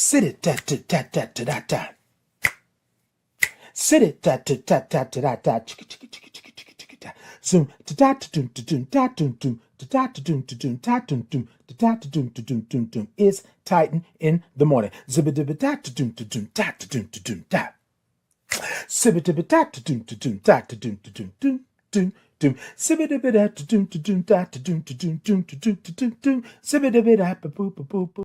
Sit it ta ta ta ta ta ta ta. Sit it ta ta ta ta ta ta ta. Chicka chicka chicka chicka chicka chicka ta. Zoom ta ta ta dum ta dum ta dum dum ta ta ta dum ta dum ta dum dum ta ta ta dum ta dum dum dum. It's Titan in the morning. Zibba dibba ta ta dum ta dum ta ta dum ta dum ta. Sibba dibba ta ta dum ta dum ta ta dum ta dum dum dum. Doom, sibba dibba da ta doom ta doom da ta doom ta doom doom ta doom ta doom doom, sibba dibba da ba boop ba boop boop.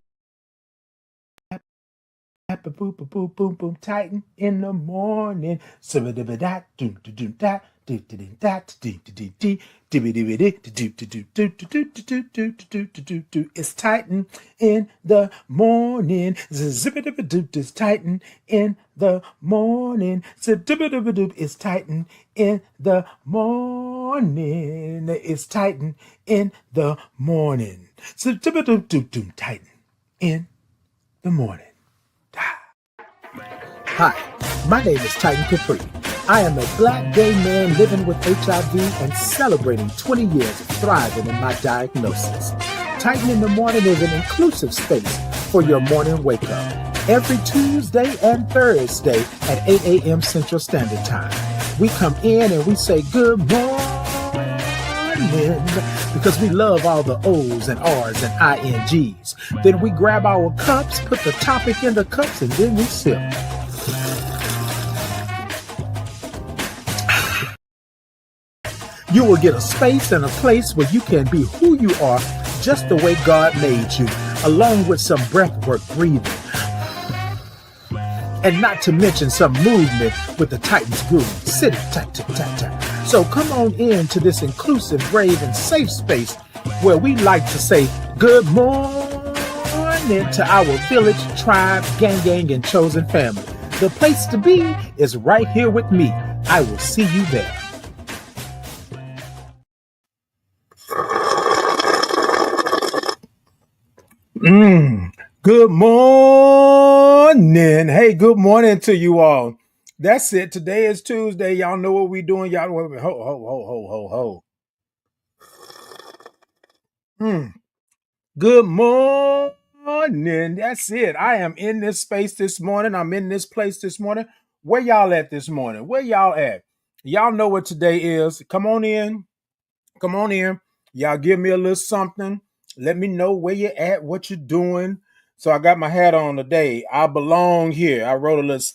Boom, boom, boom, boom, boom, Titan in the morning. Sibba-dibba-da, doom-da-doom-da, dee-da-dee-da, dee-da-dee-dee, dibby-dibby-dee, do-do-do-do-do-do-do-do-do-do-do-do. It's Titan in the morning. Zibba-dibba-doop, it's Titan in the morning. Zibba-dibba-doop, it's Titan in the morning. It's Titan in the morning. Zibba-dibba-doop, Titan in the morning. Hi, my name is Titan Capri. I am a black gay man living with HIV and celebrating 20 years of thriving in my diagnosis. Titan in the Morning is an inclusive space for your morning wake up. Every Tuesday and Thursday at 8 a.m. Central Standard Time. We come in and we say good morning because we love all the O's and R's and INGs. Then we grab our cups, put the topic in the cups, and then we sip. You will get a space and a place where you can be who you are just the way God made you, along with some breathwork breathing. And not to mention some movement with the Titan's groove. Sit it, tat, tat, tat, tat. So come on in to this inclusive, brave, and safe space where we like to say good morning to our village, tribe, gang, and chosen family. The place to be is right here with me. I will see you there. Good morning. Hey, good morning to you all. That's it. Today is Tuesday. Y'all know what we doing. Y'all ho ho ho ho ho ho. Good morning. That's it. I am in this space this morning. I'm in this place this morning. Where y'all at this morning? Where y'all at? Y'all know what today is. Come on in. Come on in. Y'all give me a little something. Let me know where you're at, what you're doing. So I got my hat on today. I belong here. I wrote a little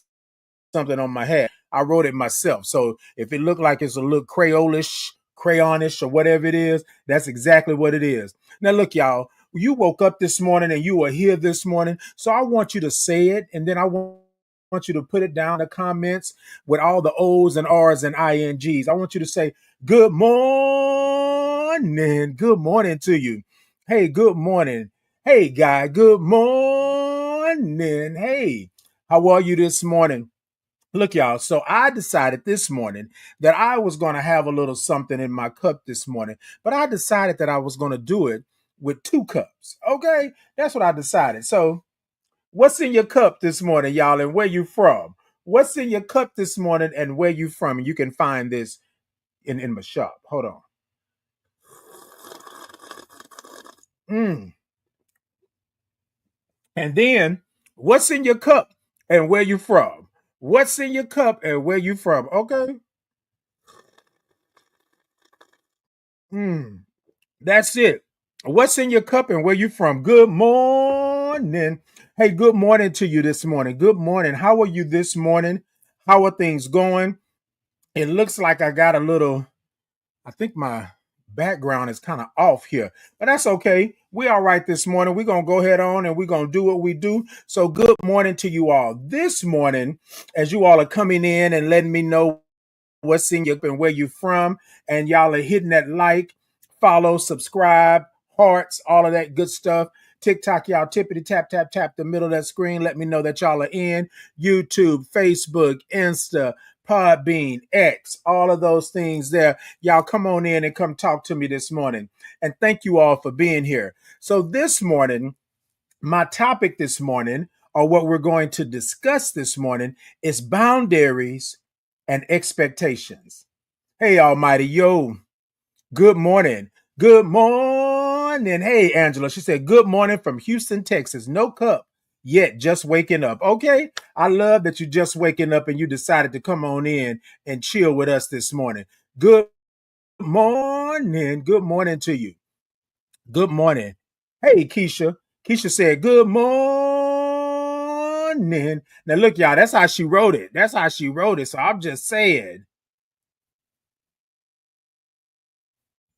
something on my hat. I wrote it myself. So if it looked like it's a little crayonish or whatever it is, that's exactly what it is. Now look, y'all, you woke up this morning and you are here this morning. So I want you to say it, and then I want you to put it down in the comments with all the O's and R's and INGs. I want you to say, good morning. Good morning to you. Hey, good morning. Hey, guy, good morning. Hey, how are you this morning? Look, y'all, so I decided this morning that I was going to have a little something in my cup this morning, but I decided that I was going to do it with 2 cups. Okay, that's what I decided. So what's in your cup this morning, y'all, and where you from? What's in your cup this morning and where you from? And you can find this in my shop. Hold on. And then what's in your cup and where you from? What's in your cup and where you from? Okay. That's it. What's in your cup and where you from? Good morning. Hey, good morning to you this morning. Good morning. How are you this morning? How are things going? It looks like I got a little, I think my background is kind of off here, but that's okay. We're all right this morning. We're going to go ahead on and we're going to do what we do. So good morning to you all. This morning, as you all are coming in and letting me know what's in your cup and where you're from, and y'all are hitting that like, follow, subscribe, hearts, all of that good stuff. TikTok, y'all tippity tap, tap, tap the middle of that screen. Let me know that y'all are in. YouTube, Facebook, Insta, Podbean, X, all of those things there. Y'all come on in and come talk to me this morning. And thank you all for being here. So this morning, my topic this morning, or what we're going to discuss this morning, is boundaries and expectations. Hey, Almighty, yo, good morning. Good morning. Hey, Angela. She said, good morning from Houston, Texas. No cup yet, just waking up. Okay, I love that you just waking up and you decided to come on in and chill with us this morning. Good morning. Good morning to you. Good morning. Hey, Keisha. Keisha said, good morning. Now, look, y'all, that's how she wrote it. That's how she wrote it. So I'm just saying.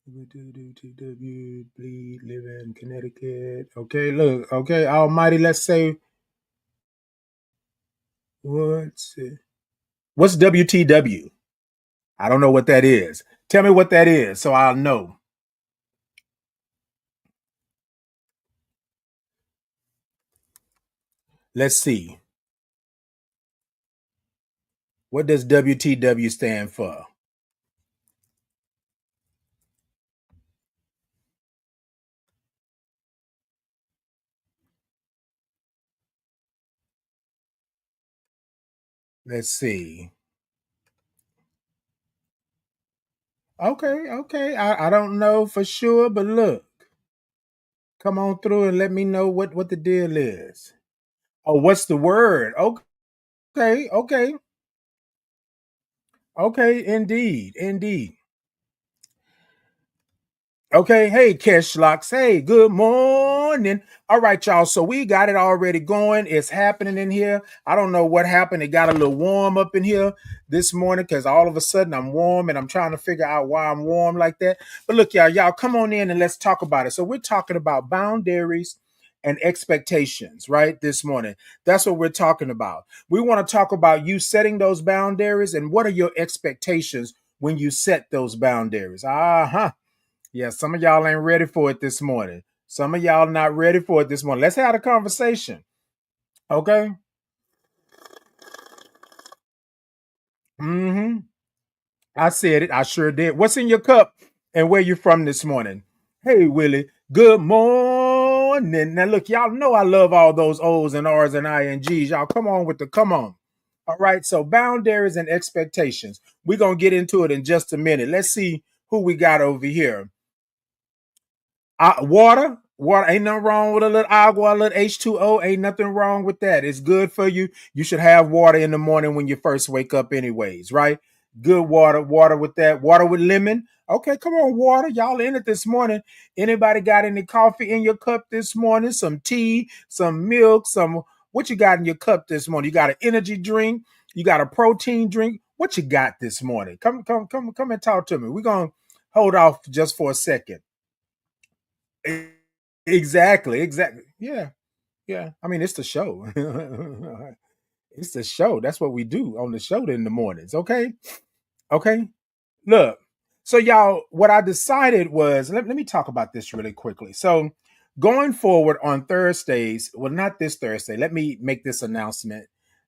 Bleed, live in Connecticut. Okay, look. Okay, Almighty, let's say, what's it? What's WTW? I don't know what that is. Tell me what that is so I'll know. Let's see. What does WTW stand for? Let's see. Okay, okay. I don't know for sure, but look, come on through and let me know what the deal is. Oh, what's the word? Okay, okay, okay. Indeed, indeed. Okay, hey, Keshlocks. Hey, good morning. All right, y'all. So we got it already going. It's happening in here. I don't know what happened. It got a little warm up in here this morning because all of a sudden I'm warm and I'm trying to figure out why I'm warm like that. But look, y'all come on in and let's talk about it. So we're talking about boundaries and expectations, right? This morning. That's what we're talking about. We want to talk about you setting those boundaries and what are your expectations when you set those boundaries. Uh-huh. Yeah, some of y'all ain't ready for it this morning. Some of y'all not ready for it this morning. Let's have a conversation. Okay. Mm-hmm. I said it. I sure did. What's in your cup and where you from this morning? Hey, Willie. Good morning. Now, look, y'all know I love all those O's and R's and INGs. Y'all come on with the come on. All right. So, boundaries and expectations. We're going to get into it in just a minute. Let's see who we got over here. Water, ain't nothing wrong with a little agua, a little H2O. Ain't nothing wrong with that. It's good for you. You should have water in the morning when you first wake up, anyways, right? Good water with that. Water with lemon. Okay, come on, water. Y'all in it this morning. Anybody got any coffee in your cup this morning? Some tea, some milk, some what you got in your cup this morning? You got an energy drink, you got a protein drink. What you got this morning? Come and talk to me. We're gonna hold off just for a second. Exactly. Yeah, yeah. I mean, it's the show. It's the show. That's what we do on the show in the mornings. Okay. Okay. Look, so y'all, what I decided was let me talk about this really quickly. So, going forward on Thursdays, well, not this Thursday, let me make this announcement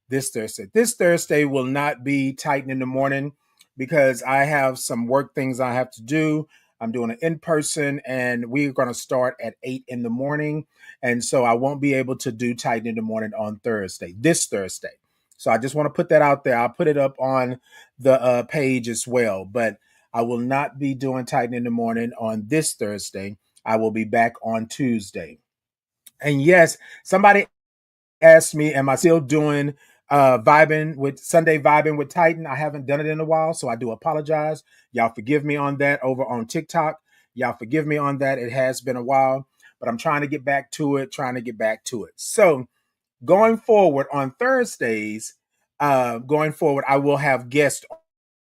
this Thursday. This Thursday will not be Titan in the morning because I have some work things I have to do. I'm doing an in person and we're going to start at 8 in the morning. And so I won't be able to do Titan in the morning on Thursday, this Thursday. So I just want to put that out there. I'll put it up on the page as well. But I will not be doing Titan in the morning on this Thursday. I will be back on Tuesday. And yes, somebody asked me, am I still doing Sunday vibing with Titan? I haven't done it in a while, so I do apologize. Y'all forgive me on that over on TikTok. Y'all forgive me on that. It has been a while, but I'm trying to get back to it, So going forward on Thursdays, I will have guests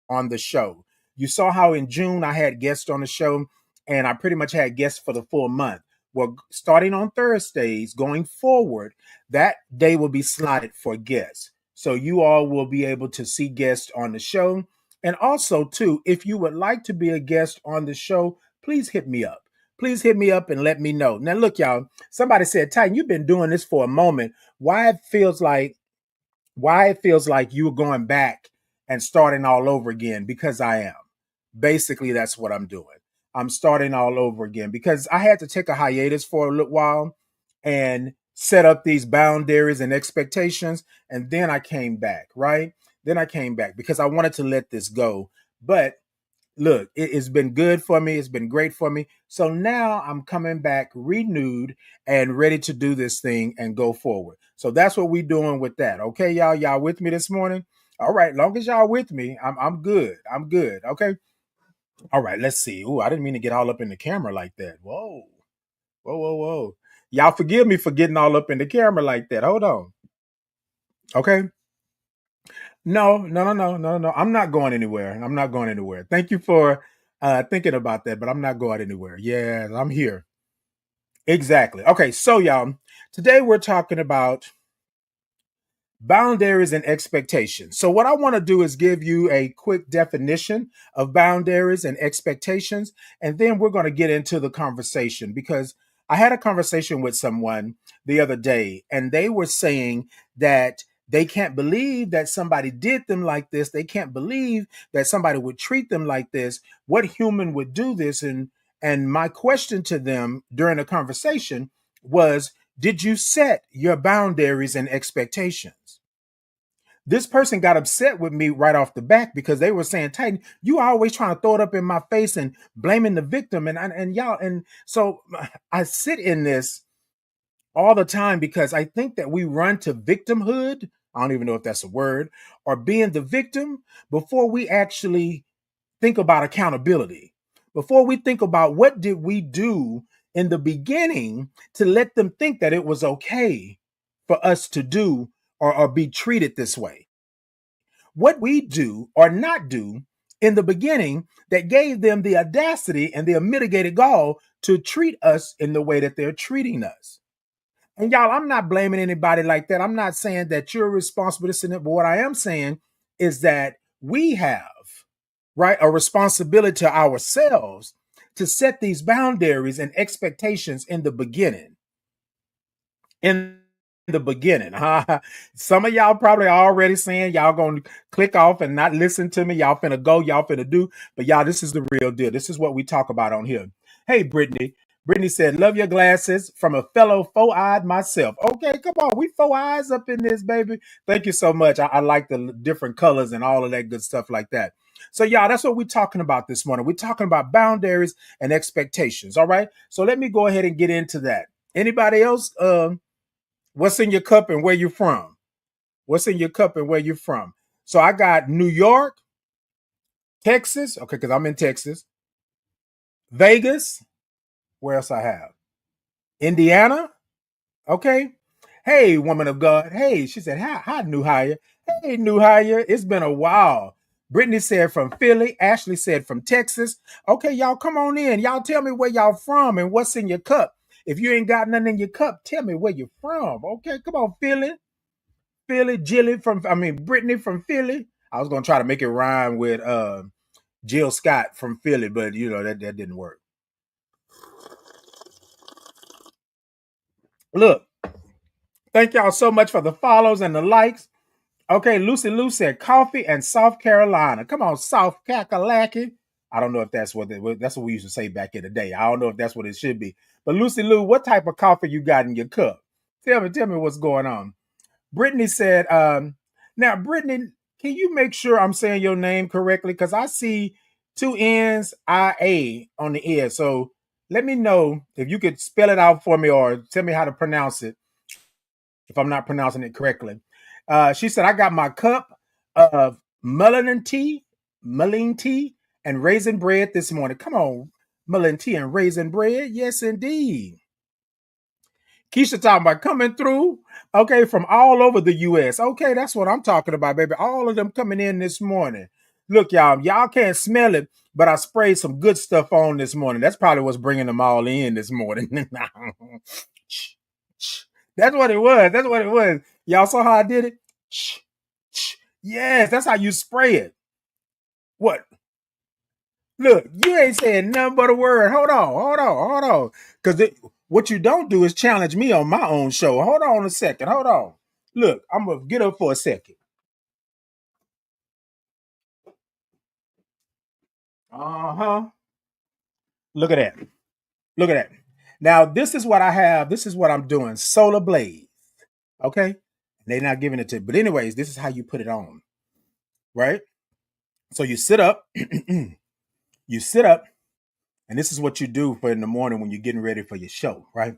on the show. You saw how in June I had guests on the show, and I pretty much had guests for the full month. Well, starting on Thursdays, going forward, that day will be slotted for guests. So you all will be able to see guests on the show. And also, too, if you would like to be a guest on the show, please hit me up. Please hit me up and let me know. Now, look, y'all, somebody said, Titan, you've been doing this for a moment. Why it feels like you were going back and starting all over again, because I am. Basically, that's what I'm doing. I'm starting all over again because I had to take a hiatus for a little while and set up these boundaries and expectations. And then I came back, right? Then I came back because I wanted to let this go. But Look, it's been good for me. It's been great for me. So now I'm coming back renewed and ready to do this thing and go forward. So that's what we're doing with that. Okay, y'all. Y'all with me this morning? All right. Long as y'all with me, I'm good. I'm good. Okay. All right. Let's see. Oh, I didn't mean to get all up in the camera like that. Whoa. Whoa, whoa, whoa. Y'all forgive me for getting all up in the camera like that. Hold on. Okay. No, no, no, no, no, no. I'm not going anywhere. I'm not going anywhere. Thank you for thinking about that, but I'm not going anywhere. Yeah, I'm here. Exactly. Okay, so y'all, today we're talking about boundaries and expectations. So, what I want to do is give you a quick definition of boundaries and expectations, and then we're going to get into the conversation because I had a conversation with someone the other day, and they were saying that they can't believe that somebody did them like this. They can't believe that somebody would treat them like this. What human would do this? And my question to them during the conversation was, did you set your boundaries and expectations? This person got upset with me right off the back because they were saying, Titan, you always trying to throw it up in my face and blaming the victim. And y'all, and so I sit in this all the time because I think that we run to victimhood. I don't even know if that's a word, or being the victim before we actually think about accountability, before we think about what did we do in the beginning to let them think that it was okay for us to do or be treated this way. What we do or not do in the beginning that gave them the audacity and the unmitigated gall to treat us in the way that they're treating us. And y'all, I'm not blaming anybody like that. I'm not saying that you're responsible for this and that, but what I am saying is that we have, right, a responsibility to ourselves to set these boundaries and expectations in the beginning. In the beginning. Some of y'all probably already saying y'all gonna click off and not listen to me. Y'all finna go, y'all finna do. But y'all, this is the real deal. This is what we talk about on here. Hey, Brittany. Brittany said, love your glasses from a fellow four-eyed myself. Okay, come on. We four eyes up in this, baby. Thank you so much. I like the different colors and all of that good stuff like that. So, y'all, that's what we're talking about this morning. We're talking about boundaries and expectations. All right. So let me go ahead and get into that. Anybody else? What's in your cup and where you from? What's in your cup and where you from? So I got New York, Texas. Okay, because I'm in Texas. Vegas. Where else I have? Indiana. Okay. Hey, woman of God. Hey, she said, hi, New Hire. Hey, New Hire. It's been a while. Brittany said from Philly. Ashley said from Texas. Okay, y'all come on in. Y'all tell me where y'all from and what's in your cup. If you ain't got nothing in your cup, tell me where you're from. Okay, come on, Philly. Brittany from Philly. I was gonna try to make it rhyme with Jill Scott from Philly, but you know that didn't work. Look, thank y'all so much for the follows and the likes. Okay, Lucy Lou said coffee and South Carolina. Come on, South Kakalaki. I don't know if that's that's what we used to say back in the day. I don't know if that's what it should be. But Lucy Lou, what type of coffee you got in your cup? Tell me what's going on. Brittany said, now, Brittany, can you make sure I'm saying your name correctly? Because I see two N's, IA on the end. So let me know if you could spell it out for me or tell me how to pronounce it if I'm not pronouncing it correctly. She said, I got my cup of mullein tea, and raisin bread this morning. Come on, mullein tea and raisin bread. Yes, indeed. Keisha talking about coming through, okay, from all over the U.S. Okay, that's what I'm talking about, baby. All of them coming in this morning. Look, y'all can't smell it, but I sprayed some good stuff on this morning. That's probably what's bringing them all in this morning. That's what it was. That's what it was. Y'all saw how I did it? Yes, that's how you spray it. What? Look, you ain't saying nothing but a word. Hold on. Because what you don't do is challenge me on my own show. Hold on a second. Hold on. Look, I'm going to get up for a second. Uh-huh. Look at that. Look at that. Now, this is what I have. This is what I'm doing. Solar Blaze. Okay? They're not giving it to, but anyways, this is how you put it on. Right? So you sit up. You sit up, and this is what you do for in the morning when you're getting ready for your show, right?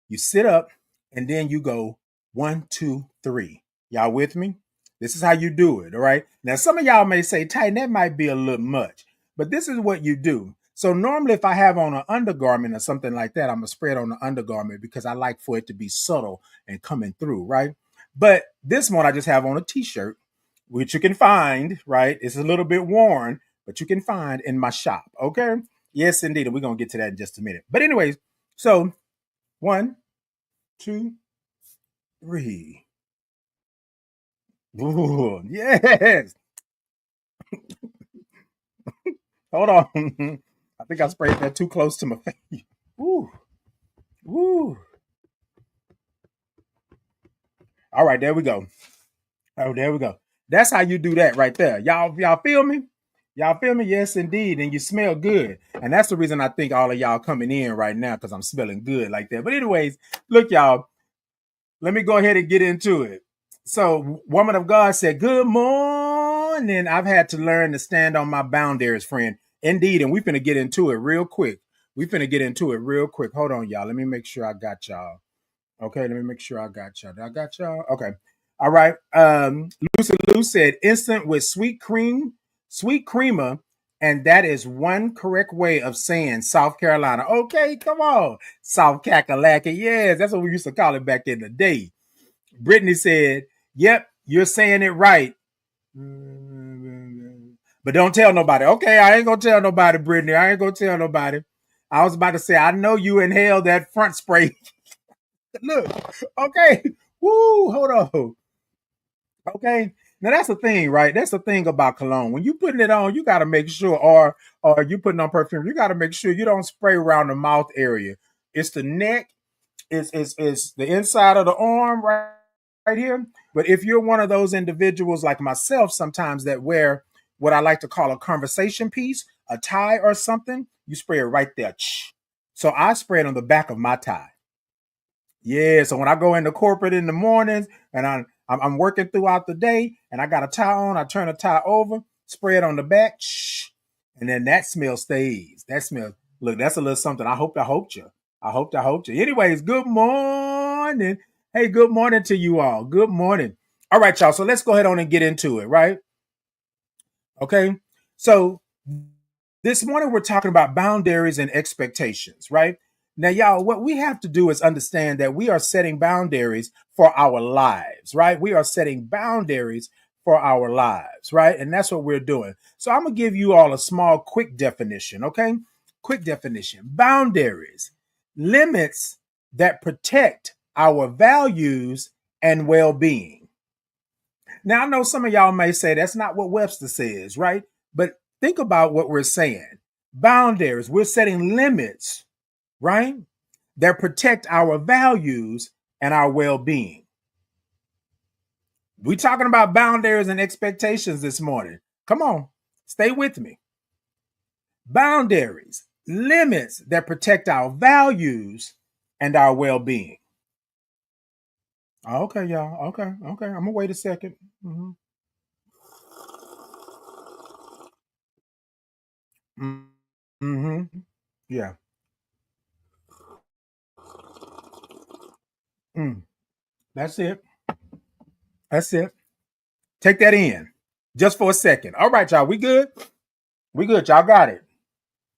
You sit up and then you go 1, 2, 3. Y'all with me? This is how you do it. All right. Now, some of y'all may say, Titan, that might be a little much, but this is what you do. So normally if I have on an undergarment or something like that, I'm gonna spread on the undergarment because I like for it to be subtle and coming through, right? But this one I just have on a t-shirt, which you can find, right? It's a little bit worn, but you can find in my shop. Okay. Yes, indeed. And we're gonna get to that in just a minute. But anyways, so 1, 2, 3. Ooh, yes. Hold on. I think I sprayed that too close to my face. Ooh. Ooh. All right, there we go. Oh, there we go. That's how you do that right there. Y'all feel me? Y'all feel me? Yes, indeed. And you smell good. And that's the reason I think all of y'all coming in right now, because I'm smelling good like that. But anyways, look, y'all, let me go ahead and get into it. So, woman of God said, good morning. I've had to learn to stand on my boundaries, friend. Indeed. And we finna get into it real quick. Hold on, y'all. Let me make sure I got y'all. Okay, let me make sure I got y'all. I got y'all? Okay. All right. Lucy Lou said instant with sweet creamer, and that is one correct way of saying South Carolina. Okay, come on. South Kakalaki. Yes, that's what we used to call it back in the day. Brittany said, yep, you're saying it right. But don't tell nobody. Okay, I ain't gonna tell nobody, Brittany. I ain't gonna tell nobody. I was about to say, I know you inhaled that front spray. Look, okay. Woo, hold on. Okay. Now that's the thing, right? That's the thing about cologne. When you putting it on, you gotta make sure, or you putting on perfume, you gotta make sure you don't spray around the mouth area. It's the neck, it's the inside of the arm right here. But if you're one of those individuals like myself, sometimes that wear what I like to call a conversation piece, a tie or something, you spray it right there. So I spray it on the back of my tie. Yeah, so when I go into corporate in the mornings and I'm working throughout the day and I got a tie on, I turn the tie over, spray it on the back, and then that smell stays. That smell, look, that's a little something. I hoped you. I hoped you. Anyways, good morning. Hey, good morning to you all. Good morning. All right, y'all. So let's go ahead on and get into it, right? Okay. So this morning we're talking about boundaries and expectations, right? Now, y'all, what we have to do is understand that we are setting boundaries for our lives, right? We are setting boundaries for our lives, right? And that's what we're doing. So I'm going to give you all a small, quick definition, okay? Quick definition. Boundaries, limits that protect our values and well being. Now, I know some of y'all may say that's not what Webster says, right? But think about what we're saying. Boundaries, we're setting limits, right? That protect our values and our well-being. We're talking about boundaries and expectations this morning. Come on, stay with me. Boundaries, limits that protect our values and our well-being. Okay, y'all. Okay. I'm gonna wait a 2nd. Mm-hmm. Yeah. Mm. That's it. That's it. Take that in just for a second. All right, y'all. We good? We good. Y'all got it.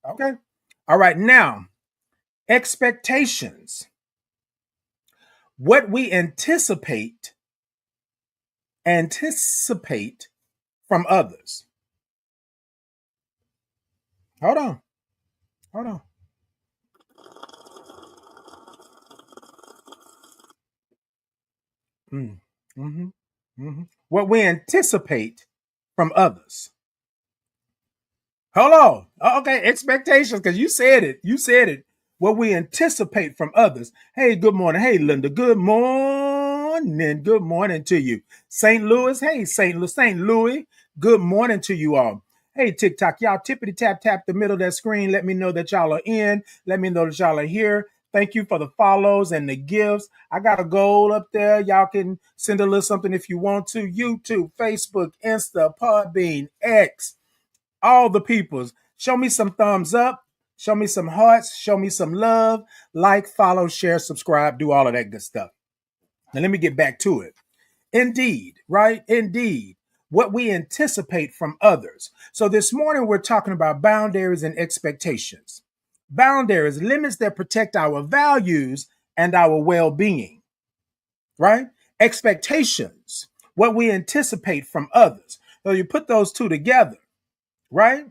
Okay. All right. Now, expectations. What we anticipate from others. Hold on. Hold on. Mm. Mm-hmm. Mm-hmm. What we anticipate from others. Hold on. Okay, expectations, because you said it. You said it. What we anticipate from others. Hey, good morning. Hey, Linda. Good morning. Good morning to you. St. Louis. Hey, St. Louis. Good morning to you all. Hey, TikTok. Y'all tippity tap tap the middle of that screen. Let me know that y'all are in. Let me know that y'all are here. Thank you for the follows and the gifts. I got a goal up there. Y'all can send a little something if you want to. YouTube, Facebook, Insta, Podbean, X, all the peoples. Show me some thumbs up. Show me some hearts. Show me some love. Like, follow, share, subscribe, do all of that good stuff. Now, let me get back to it. Indeed, right? Indeed. What we anticipate from others. So this morning, we're talking about boundaries and expectations. Boundaries, limits that protect our values and our well being, right? Expectations, what we anticipate from others. So you put those two together, right?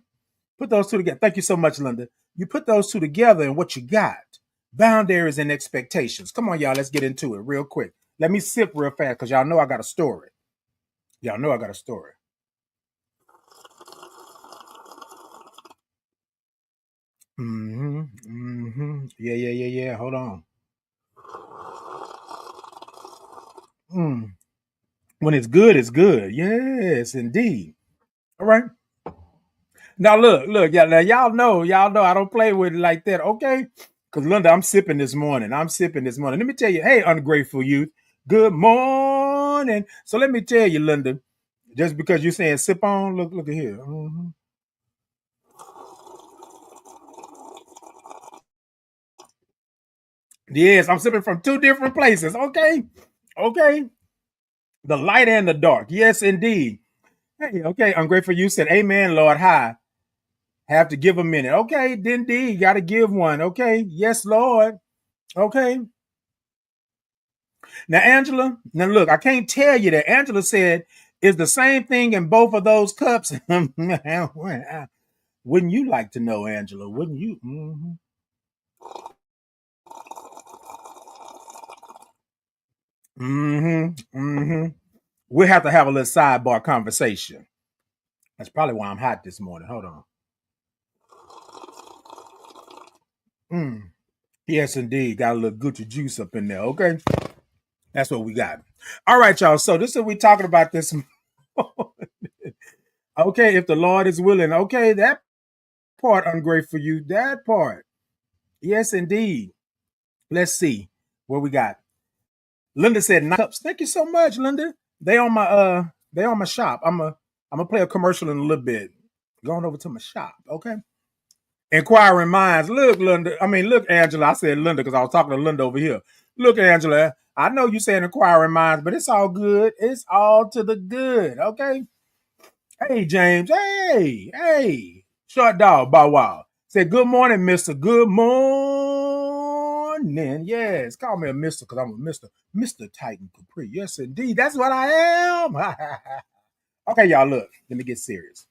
Put those two together. Thank you so much, Linda. You put those two together and what you got? Boundaries and expectations. Come on, y'all. Let's get into it real quick. Let me sip real fast because y'all know I got a story. Y'all know I got a story. Yeah. Hold on. Mm. When it's good, it's good. Yes, indeed. All right. Now look, y'all know I don't play with it like that, okay? Because Linda, I'm sipping this morning. Let me tell you, hey, ungrateful youth, good morning. So let me tell you, Linda, just because you're saying sip on, look at here. Yes, I'm sipping from two different places. Okay. Okay. The light and the dark. Yes, indeed. Hey, okay. Ungrateful you said, Amen, Lord. Hi. Have to give a minute. Okay, indeed. Got to give one. Okay. Yes, Lord. Okay. Now, Angela, now look, I can't tell you that Angela said is the same thing in both of those cups. Wouldn't you like to know, Angela? Wouldn't you? We'll have to have a little sidebar conversation. That's probably why I'm hot this morning. Hold on. Yes, indeed. Got a little Gucci juice up in there. Okay. That's what we got. All right, y'all. So this is what we're talking about this. Okay, if the Lord is willing. Okay, that part ungrateful you. That part. Yes, indeed. Let's see what we got. Linda said 9 cups. Thank you so much, Linda. They on my shop. I'm gonna play a commercial in a little bit. Going over to my shop, okay? Inquiring minds. Look, Linda. Look, Angela. I said Linda because I was talking to Linda over here. Look, Angela. I know you saying inquiring minds, but it's all good. It's all to the good, okay? Hey, James. Hey. Short dog, bow wow. Say good morning, Mister. Good morning. Yes, call me a Mister because I'm a Mister. Mr. Titan Capri. Yes, indeed. That's what I am. Okay, y'all, look. Let me get serious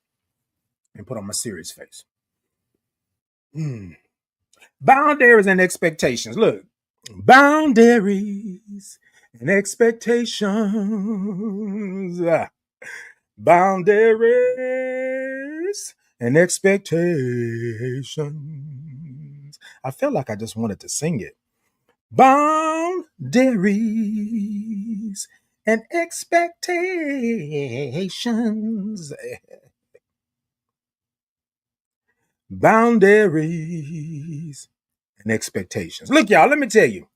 and put on my serious face. Boundaries and expectations. Look, boundaries and expectations. Boundaries and expectations. I felt like I just wanted to sing it. Boundaries and expectations. Boundaries and expectations. Look, y'all, let me tell you.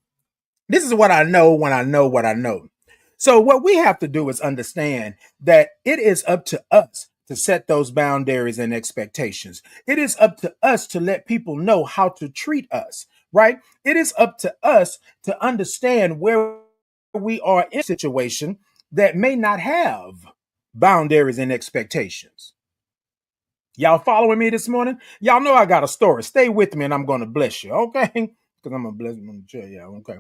This is what I know when I know what I know. So, what we have to do is understand that it is up to us to set those boundaries and expectations. It is up to us to let people know how to treat us, right? It is up to us to understand where we are in a situation that may not have boundaries and expectations. Y'all following me this morning? Y'all know I got a story. Stay with me and I'm going to bless you, okay? Because I'm going to bless you. Yeah, okay.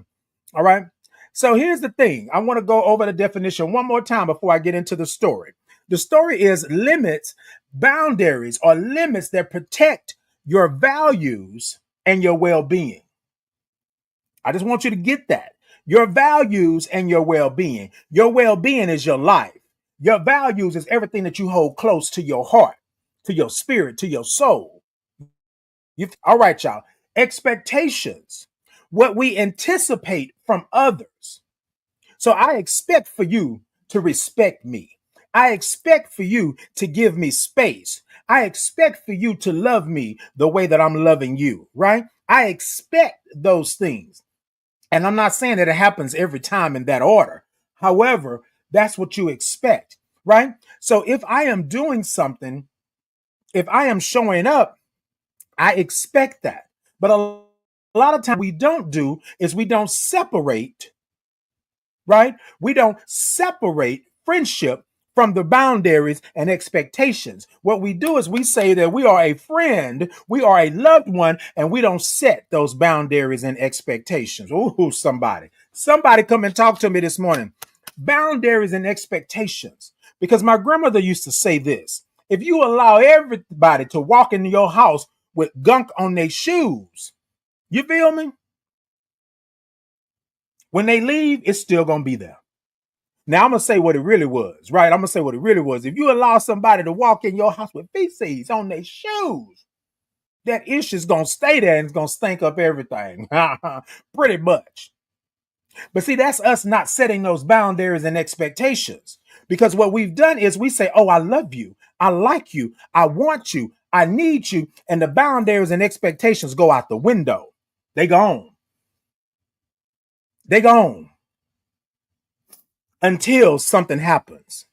All right. So here's the thing. I want to go over the definition one more time before I get into the story. The story is limits, boundaries, or limits that protect your values and your well being. I just want you to get that. Your values and your well being. Your well being is your life. Your values is everything that you hold close to your heart, to your spirit, to your soul. All right, y'all. Expectations, what we anticipate from others. So I expect for you to respect me. I expect for you to give me space. I expect for you to love me the way that I'm loving you, right? I expect those things. And I'm not saying that it happens every time in that order. However, that's what you expect, right? So if I am doing something, if I am showing up I expect that. But a lot of times we don't do is we don't separate, right? We don't separate friendship from the boundaries and expectations. What we do is we say that we are a friend, we are a loved one, and we don't set those boundaries and expectations. Ooh, somebody come and talk to me this morning. Boundaries and expectations. Because my grandmother used to say this: if you allow everybody to walk into your house with gunk on their shoes, you feel me? When they leave, it's still going to be there. Now I'm gonna say what it really was, right? I'm gonna say what it really was. If you allow somebody to walk in your house with feces on their shoes, that ish is gonna stay there and it's gonna stink up everything. Pretty much. But see, that's us not setting those boundaries and expectations. Because what we've done is we say, oh, I love you, I like you, I want you, I need you, and the boundaries and expectations go out the window. They gone. They gone. Until something happens.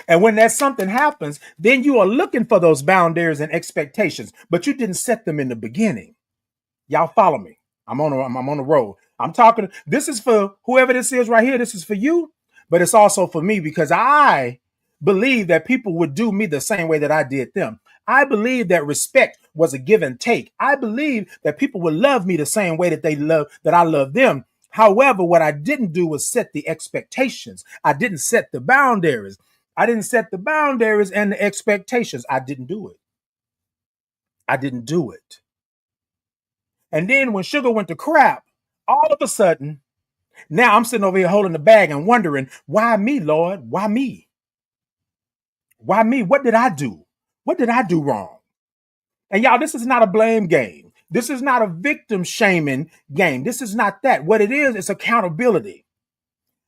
And when that something happens, then you are looking for those boundaries and expectations, but you didn't set them in the beginning. Y'all follow me? I'm on the road. I'm talking. This is for whoever this is right here. This is for you, but it's also for me because I believe that people would do me the same way that I did them. I believe that respect was a give and take. I believe that people would love me the same way that I love them. However, what I didn't do was set the expectations. I didn't set the boundaries. I didn't set the boundaries and the expectations. I didn't do it. I didn't do it. And then when sugar went to crap, all of a sudden, now I'm sitting over here holding the bag and wondering, why me, Lord? Why me? Why me? What did I do? What did I do wrong? And y'all, this is not a blame game. This is not a victim shaming game. This is not that. What it is, it's accountability.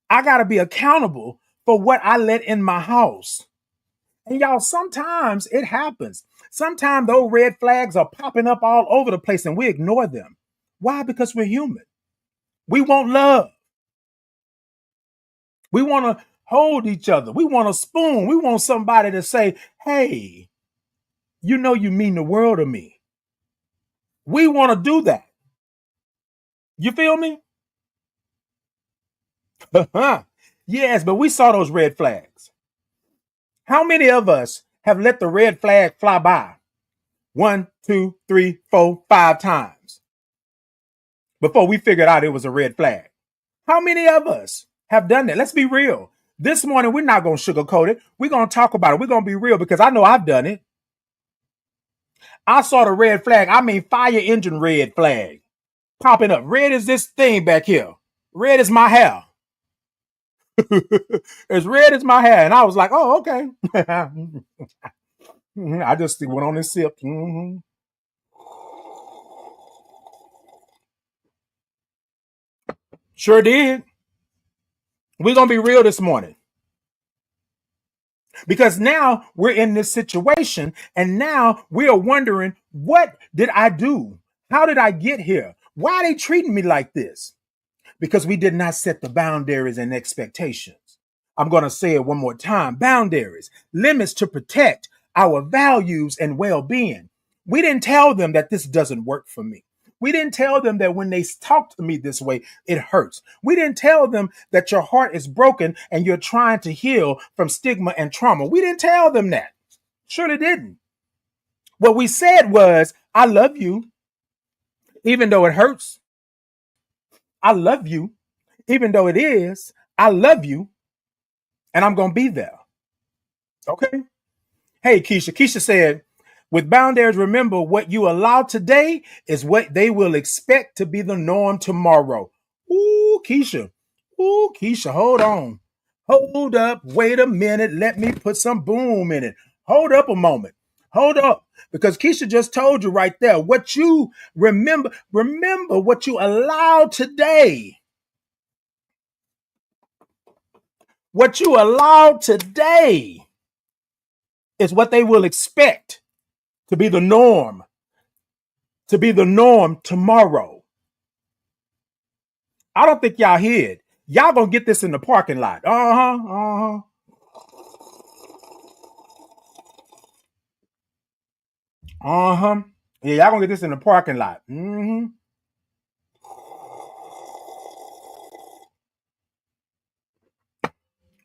I got to be accountable for what I let in my house. And y'all, sometimes it happens. Sometimes those red flags are popping up all over the place and we ignore them. Why? Because we're human. We want love. We want to hold each other. We want a spoon. We want somebody to say, hey, you know you mean the world to me. We want to do that. You feel me? Yes, but we saw those red flags. How many of us have let the red flag fly by 1, 2, 3, 4, 5 times before we figured out it was a red flag? How many of us have done that? Let's be real. This morning, we're not going to sugarcoat it. We're going to talk about it. We're going to be real because I know I've done it. I saw the red flag. I mean, fire engine red flag popping up. Red is this thing back here. Red is my hair. As red as my hair. And I was like, oh, okay. I just went on and sipped. Mm-hmm. Sure did. We're going to be real this morning. Because now we're in this situation and now we are wondering, what did I do? How did I get here? Why are they treating me like this? Because we did not set the boundaries and expectations. I'm going to say it one more time. Boundaries, limits to protect our values and well-being. We didn't tell them that this doesn't work for me. We didn't tell them that when they talk to me this way, it hurts. We didn't tell them that your heart is broken and you're trying to heal from stigma and trauma. We didn't tell them that. Surely didn't. What we said was, I love you, even though it hurts. I love you, even though it is. I love you, and I'm going to be there. Okay? Hey, Keisha. Keisha said, with boundaries, remember what you allow today is what they will expect to be the norm tomorrow. Ooh, Keisha. Ooh, Keisha, hold on. Hold up. Wait a minute. Let me put some boom in it. Hold up a moment. Hold up. Because Keisha just told you right there what you remember what you allow today. What you allow today is what they will expect to be the norm tomorrow. I don't think y'all hear it. Y'all gonna get this in the parking lot. Uh-huh. Yeah, y'all gonna get this in the parking lot.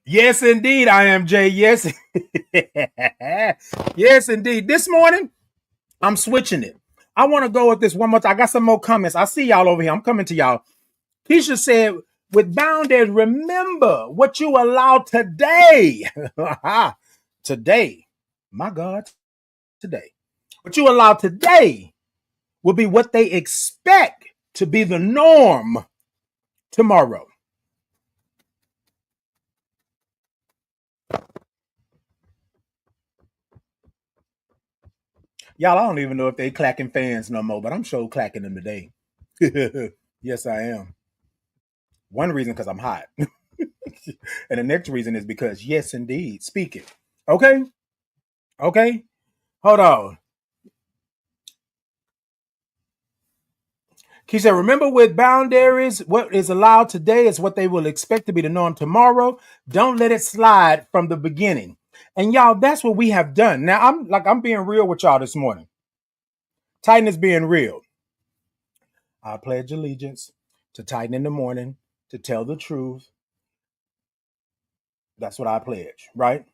Yes, indeed, I am Jay. Yes. Yes, indeed. This morning, I'm switching it. I want to go with this one more time. I got some more comments. I see y'all over here. I'm coming to y'all. Keisha said, with boundaries, remember what you allow today. Today, my God, today. What you allow today will be what they expect to be the norm tomorrow. Y'all, I don't even know if they clacking fans no more, but I'm sure clacking them today. Yes, I am. One reason because I'm hot. And the next reason is because, yes, indeed, speak it. Okay? Okay? Hold on. He said, remember with boundaries, what is allowed today is what they will expect to be the norm tomorrow. Don't let it slide from the beginning. And y'all, that's what we have done. Now, I'm being real with y'all this morning. Titan is being real. I pledge allegiance to Titan in the morning, to tell the truth. That's what I pledge, right?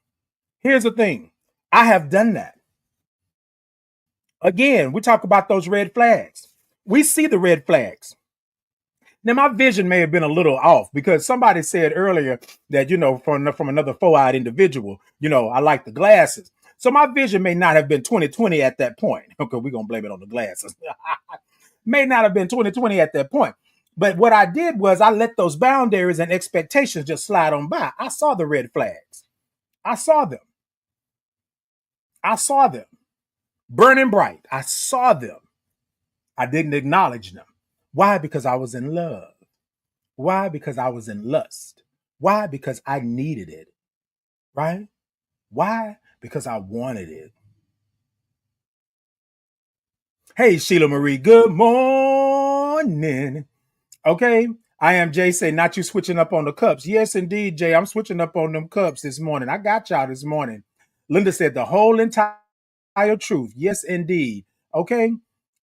Here's the thing. I have done that. Again, we talk about those red flags. We see the red flags. Now, my vision may have been a little off because somebody said earlier that, from another four-eyed individual, I like the glasses. So my vision may not have been 2020 at that point. Okay, we're going to blame it on the glasses. May not have been 2020 at that point. But what I did was I let those boundaries and expectations just slide on by. I saw the red flags. I saw them. I saw them burning bright. I saw them. I didn't acknowledge them. Why? Because I was in love. Why? Because I was in lust. Why? Because I needed it. Right? Why? Because I wanted it. Hey, Sheila Marie, good morning. Okay. I am Jay say, not you switching up on the cups. Yes, indeed, Jay. I'm switching up on them cups this morning. I got y'all this morning. Linda said the whole entire truth. Yes, indeed. Okay.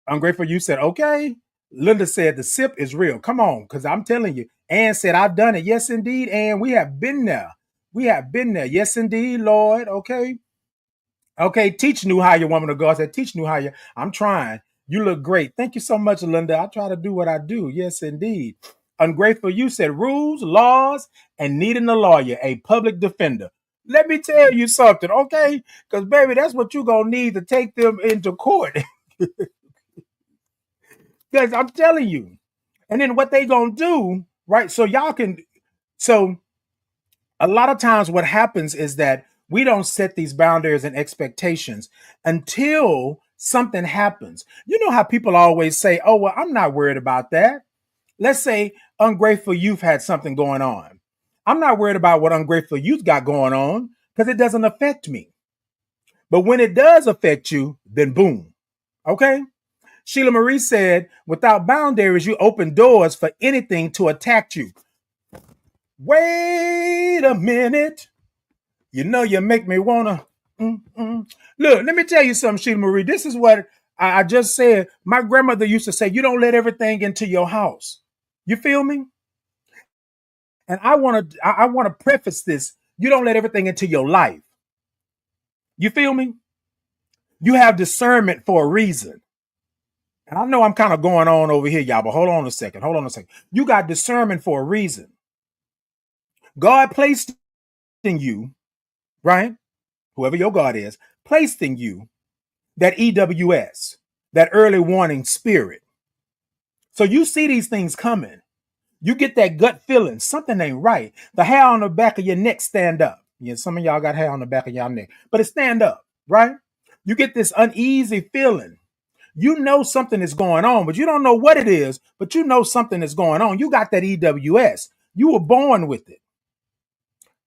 Ungrateful, you said, okay. Linda said the sip is real. Come on, because I'm telling you. Ann said, I've done it. Yes, indeed. And we have been there. We have been there. Yes, indeed, Lord. Okay. Okay. Teach new hire, woman of God. I said, teach new hire. I'm trying. You look great. Thank you so much, Linda. I try to do what I do. Yes, indeed. Ungrateful, you said rules, laws, and needing a lawyer, a public defender. Let me tell you something, okay? Because, baby, that's what you're going to need to take them into court. Because I'm telling you. And then what they gonna do, right? So a lot of times what happens is that we don't set these boundaries and expectations until something happens. You know how people always say, oh, well, I'm not worried about that. Let's say ungrateful youth had something going on. I'm not worried about what ungrateful youth got going on because it doesn't affect me. But when it does affect you, then boom. Okay? Sheila Marie said, without boundaries, you open doors for anything to attack you. Wait a minute. You make me wanna. Look, let me tell you something, Sheila Marie. This is what I just said. My grandmother used to say, you don't let everything into your house. You feel me? And I want to preface this. You don't let everything into your life. You feel me? You have discernment for a reason. And I know I'm kind of going on over here, y'all, but hold on a second. Hold on a second. You got discernment for a reason. God placed in you, right? Whoever your God is, placed in you that EWS, that early warning spirit. So you see these things coming. You get that gut feeling, something ain't right. The hair on the back of your neck stand up. Yeah, some of y'all got hair on the back of y'all neck, but it stand up, right? You get this uneasy feeling. You know something is going on, but you don't know what it is, but you know something is going on. You got that EWS. You were born with it.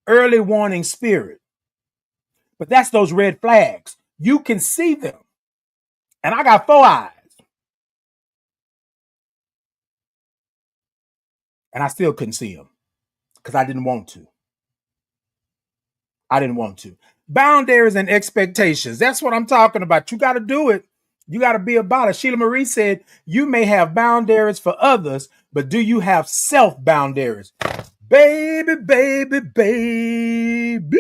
Early warning spirit. But that's those red flags. You can see them. And I got four eyes. And I still couldn't see them because I didn't want to. I didn't want to. Boundaries and expectations. That's what I'm talking about. You got to do it. You got to be about it. Sheila Marie said, you may have boundaries for others, but do you have self boundaries? Baby, baby, baby.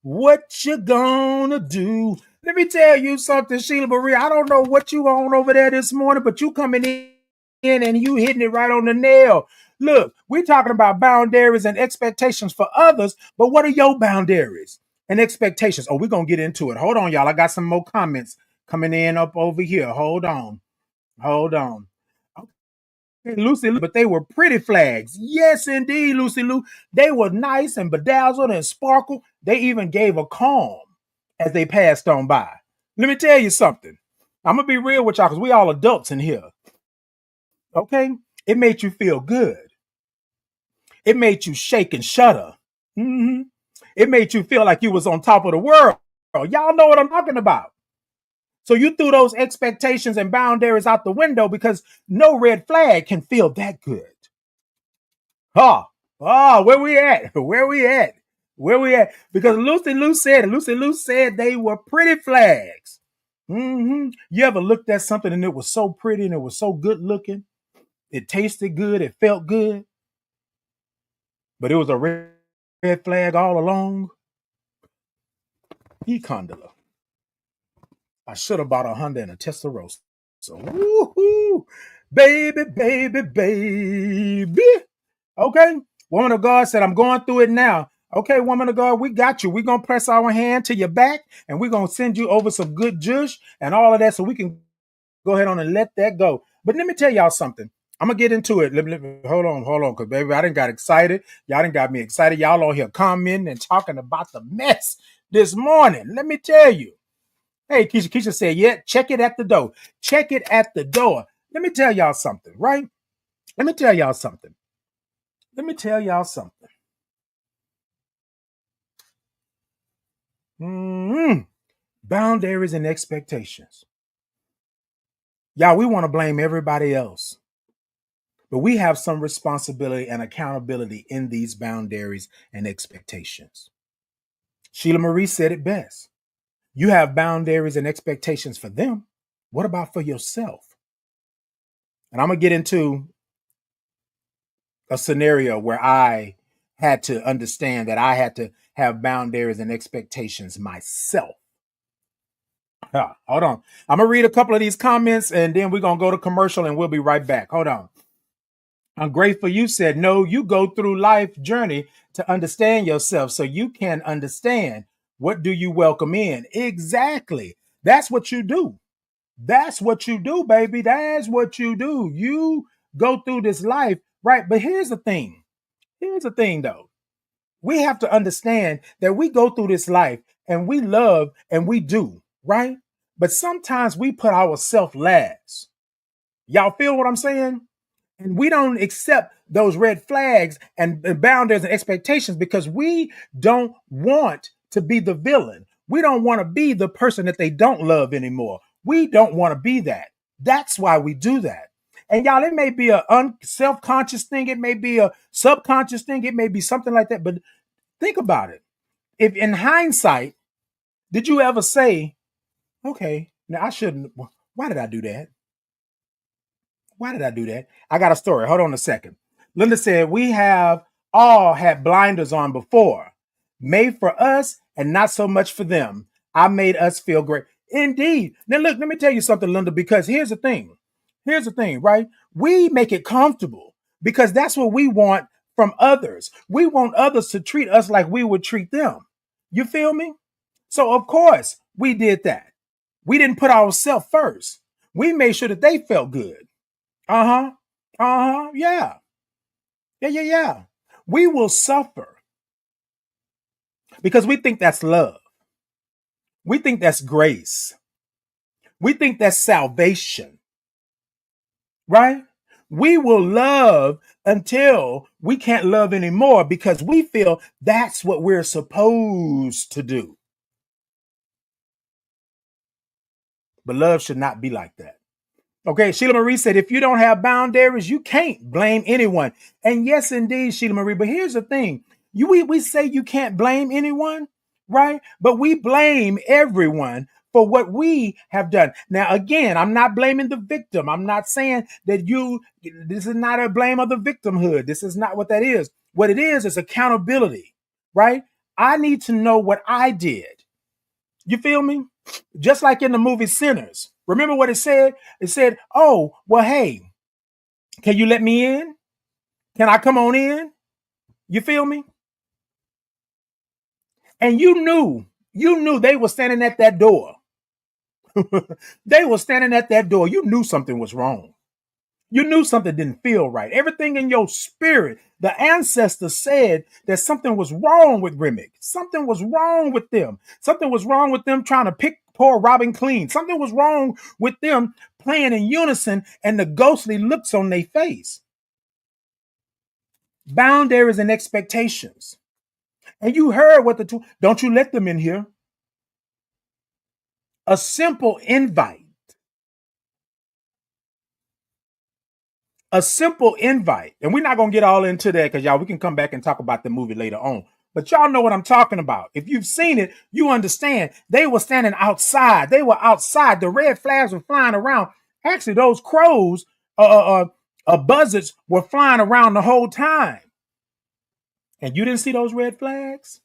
What you gonna do? Let me tell you something, Sheila Marie. I don't know what you on over there this morning, but you coming in and you hitting it right on the nail. Look, we're talking about boundaries and expectations for others, but what are your boundaries and expectations? Oh, we're gonna get into it. Hold on, y'all. I got some more comments coming in up over here. Hold on. Hold on. Hey, Lucy, but they were pretty flags. Yes, indeed, Lucy Lou. They were nice and bedazzled and sparkled. They even gave a calm as they passed on by. Let me tell you something. I'm going to be real with y'all because we all adults in here. Okay? It made you feel good. It made you shake and shudder. Mm-hmm. It made you feel like you was on top of the world. Y'all know what I'm talking about. So you threw those expectations and boundaries out the window because no red flag can feel that good. Where we at? Where we at? Where we at? Because Lucy Lou said they were pretty flags. Mm-hmm. You ever looked at something and it was so pretty and it was so good looking? It tasted good, it felt good, but it was a red flag all along. E-condola. I should have bought a Honda and a Testarossa. So, woohoo, baby, baby, baby. Okay. Woman of God said, I'm going through it now. Okay, woman of God, we got you. We're going to press our hand to your back and we're going to send you over some good juice and all of that so we can go ahead on and let that go. But let me tell y'all something. I'm going to get into it. Let me, hold on, because baby, I done got excited. Y'all done got me excited. Y'all on here commenting and talking about the mess this morning. Let me tell you. Hey, Keisha said, yeah, check it at the door. Check it at the door. Let me tell y'all something, right? Let me tell y'all something. Boundaries and expectations. Y'all, we want to blame everybody else, but we have some responsibility and accountability in these boundaries and expectations. Sheila Marie said it best. You have boundaries and expectations for them. What about for yourself? And I'm going to get into a scenario where I had to understand that I had to have boundaries and expectations myself. Hold on. I'm going to read a couple of these comments and then we're going to go to commercial and we'll be right back. Hold on. I'm grateful you said, no, you go through life journey to understand yourself so you can understand what do you welcome in. Exactly. That's what you do. That's what you do, baby. That's what you do. You go through this life, right? But here's the thing. Here's the thing, though. We have to understand that we go through this life and we love and we do, right? But sometimes we put ourselves last. Y'all feel what I'm saying? And we don't accept those red flags and boundaries and expectations because we don't want to be the villain. We don't want to be the person that they don't love anymore. We don't want to be that. That's why we do that. And y'all, it may be a self-conscious thing. It may be a subconscious thing. It may be something like that. But think about it. If in hindsight, did you ever say, okay, now I shouldn't, why did I do that? Why did I do that? I got a story. Hold on a second. Linda said, we have all had blinders on before, made for us and not so much for them. I made us feel great. Indeed. Now, look, let me tell you something, Linda, because here's the thing. Here's the thing, right? We make it comfortable because that's what we want from others. We want others to treat us like we would treat them. You feel me? So, of course, we did that. We didn't put ourselves first. We made sure that they felt good. Uh-huh. Uh-huh. Yeah. Yeah. We will suffer because we think that's love. We think that's grace. We think that's salvation. Right? We will love until we can't love anymore because we feel that's what we're supposed to do. But love should not be like that. Okay, Sheila Marie said, if you don't have boundaries, you can't blame anyone. And yes, indeed, Sheila Marie. But here's the thing. We say you can't blame anyone, right? But we blame everyone for what we have done. Now, again, I'm not blaming the victim. I'm not saying that this is not a blame of the victimhood. This is not what that is. What it is accountability, right? I need to know what I did. You feel me? Just like in the movie Sinners. Remember what it said? It said, oh, well, hey, can you let me in? Can I come on in? You feel me? And you knew they were standing at that door. They were standing at that door. You knew something was wrong. You knew something didn't feel right. Everything in your spirit, the ancestors said that something was wrong with Remick. Something was wrong with them. Something was wrong with them trying to pick poor Robin clean. Something was wrong with them playing in unison and the ghostly looks on their face. Boundaries and expectations. And you heard what don't you let them in here. A simple invite. A simple invite. And we're not going to get all into that because, y'all, we can come back and talk about the movie later on. But y'all know what I'm talking about. If you've seen it, you understand. They were standing outside. They were outside. The red flags were flying around. Actually, those crows, buzzards were flying around the whole time. And you didn't see those red flags?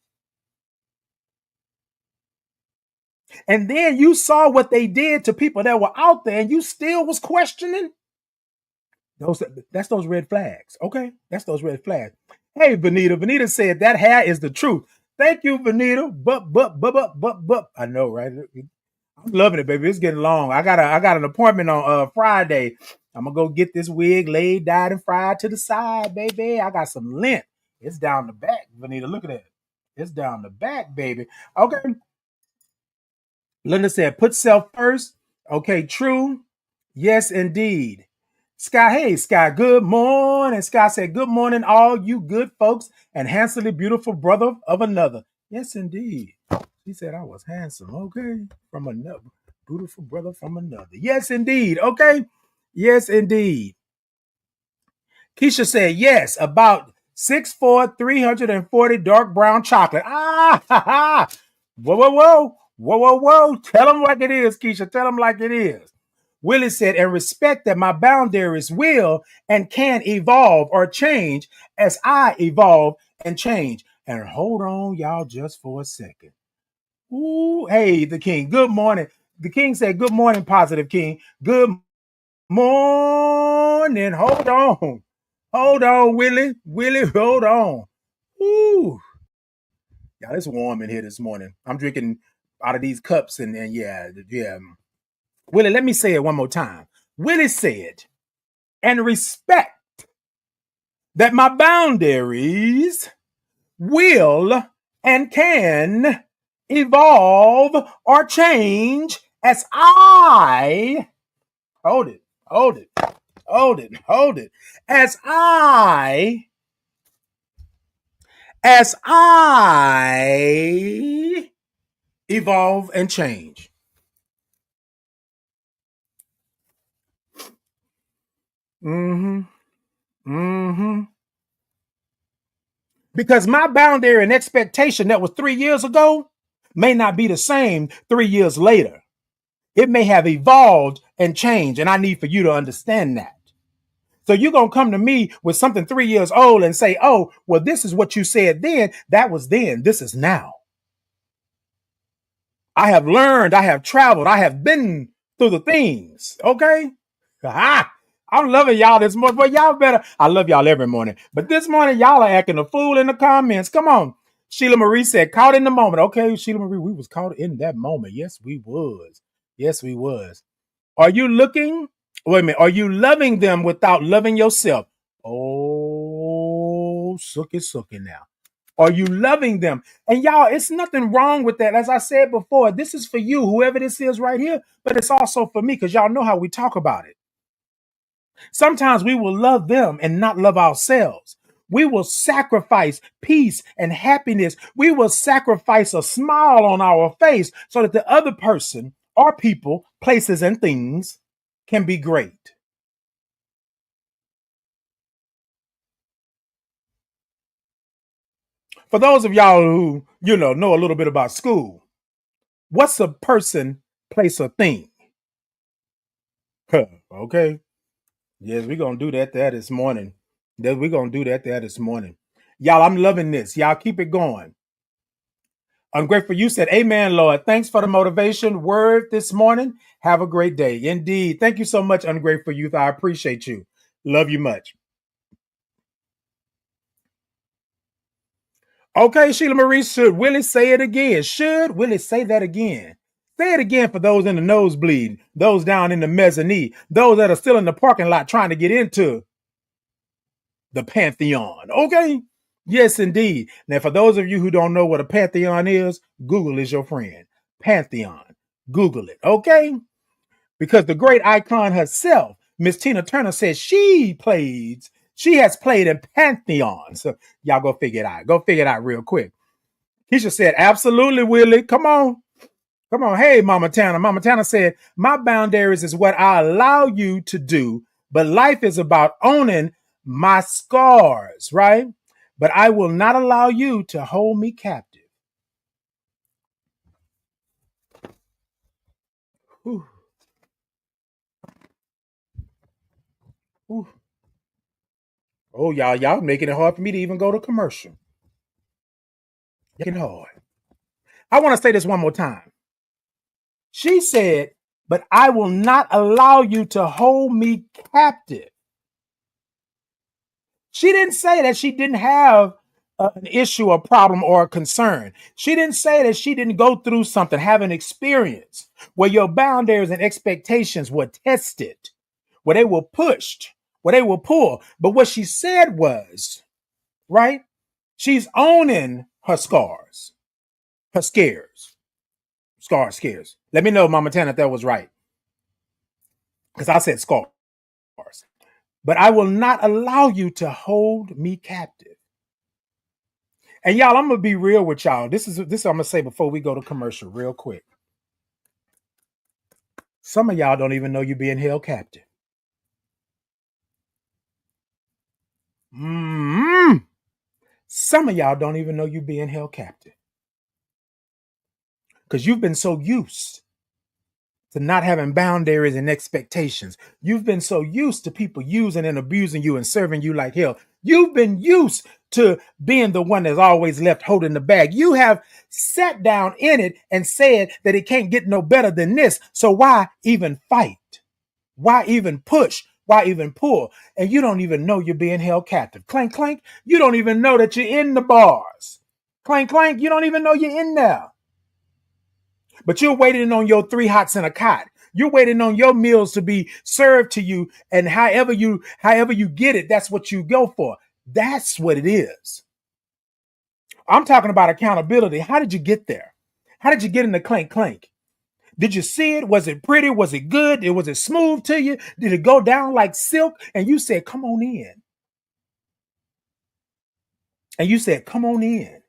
And then you saw what they did to people that were out there and you still was questioning? That's those red flags. Okay, that's those red flags. Hey, Vanita. Vanita said that hair is the truth. Thank you, Vanita. But. I know, right? I'm loving it, baby. It's getting long. I got an appointment on Friday. I'm gonna go get this wig laid, dyed, and fried to the side, baby. I got some lint. It's down the back, Vanita. Look at that. It's down the back, baby. Okay. Linda said, put self first. Okay, true. Yes, indeed. Sky, hey, Sky, good morning. Sky said, good morning, all you good folks and handsomely beautiful brother of another. Yes, indeed. She said I was handsome. Okay. From another beautiful brother from another. Yes, indeed. Okay. Yes, indeed. Keisha said, yes, about 6'4", 340 dark brown chocolate. Ah, ha, ha. Whoa, whoa, whoa. Whoa, whoa, whoa. Tell them like it is, Keisha. Tell them like it is. Willie said, and respect that my boundaries will and can evolve or change as I evolve and change. And hold on, y'all, just for a second. Ooh, hey, the king. Good morning. The king said, good morning, positive king. Good morning. Hold on. Hold on, Willie. Willie, hold on. Ooh. Y'all, it's warm in here this morning. I'm drinking out of these cups and yeah. Willie, let me say it one more time. Willie said, and respect that my boundaries will and can evolve or change as I hold it, as I evolve and change. Because my boundary and expectation that was 3 years ago may not be the same 3 years later. It may have evolved and changed, and I need for you to understand that. So you're going to come to me with something 3 years old and say, oh, well, this is what you said then. That was then. This is now. I have learned. I have traveled. I have been through the things. Okay. I'm loving y'all this morning. But y'all better. I love y'all every morning. But this morning, y'all are acting a fool in the comments. Come on. Sheila Marie said, caught in the moment. Okay, Sheila Marie, we was caught in that moment. Yes, we was. Yes, we was. Are you looking? Wait a minute. Are you loving them without loving yourself? Oh, sucky now. Are you loving them? And y'all, it's nothing wrong with that. As I said before, this is for you, whoever this is right here, but it's also for me because y'all know how we talk about it. Sometimes we will love them and not love ourselves. We will sacrifice peace and happiness. We will sacrifice a smile on our face so that the other person or people, places, and things can be great. For those of y'all who, know a little bit about school, what's a person place, or thing. Huh, okay. Yes, we're gonna do that there this morning. We're gonna do that there this morning. Y'all, I'm loving this. Y'all keep it going. Ungrateful, you said, Amen, Lord. Thanks for the motivation word this morning. Have a great day. Indeed. Thank you so much, Ungrateful Youth. I appreciate you. Love you much. Okay, Sheila Marie, should Willie say it again? Should Willie say that again? Say it again for those in the nosebleed, those down in the mezzanine, those that are still in the parking lot trying to get into the Pantheon. Okay? Yes, indeed. Now, for those of you who don't know what a Pantheon is, Google is your friend. Pantheon. Google it. Okay? Because the great icon herself, Miss Tina Turner, says she has played in Pantheon. So y'all go figure it out. Go figure it out real quick. Keisha said, absolutely, Willie. Come on. Come on. Hey, Mama Tana. Mama Tana said, my boundaries is what I allow you to do, but life is about owning my scars, right? But I will not allow you to hold me captive. Ooh, ooh. Oh, y'all making it hard for me to even go to commercial. Making it hard. I want to say this one more time. She said, but I will not allow you to hold me captive. She didn't say that she didn't have an issue, a problem, or a concern. She didn't say that she didn't go through something, have an experience where your boundaries and expectations were tested, where they were pushed, where they were pulled. But what she said was, right? She's owning her scars, her scares. Let me know, Mama Tana, if that was right. Because I said scars. But I will not allow you to hold me captive. And y'all, I'm gonna be real with y'all. This I'm gonna say before we go to commercial, real quick. Some of y'all don't even know you're being held captive. Some of y'all don't even know you're being held captive because you've been so used to not having boundaries and expectations. You've been so used to people using and abusing you and serving you like hell. You've been used to being the one that's always left holding the bag. You have sat down in it and said that it can't get no better than this. So why even fight? Why even push? Why even pull? And you don't even know you're being held captive. Clank, clank. You don't even know that you're in the bars. Clank, clank. You don't even know you're in there. But you're waiting on your 3 hots and a cot. You're waiting on your meals to be served to you. And however you get it, that's what you go for. That's what it is. I'm talking about accountability. How did you get there? How did you get in the clank clank? Did you see it? Was it pretty? Was it good? Was it smooth to you? Did it go down like silk? And you said, come on in. And you said, come on in.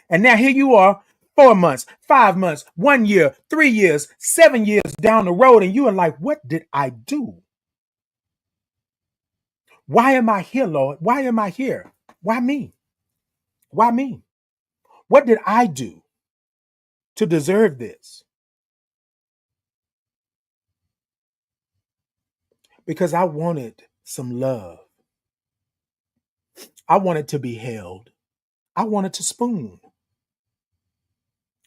And now here you are, 4 months, 5 months, 1 year, 3 years, 7 years down the road. And you are like, what did I do? Why am I here, Lord? Why am I here? Why me? Why me? What did I do to deserve this? Because I wanted some love. I wanted to be held. I wanted to spoon.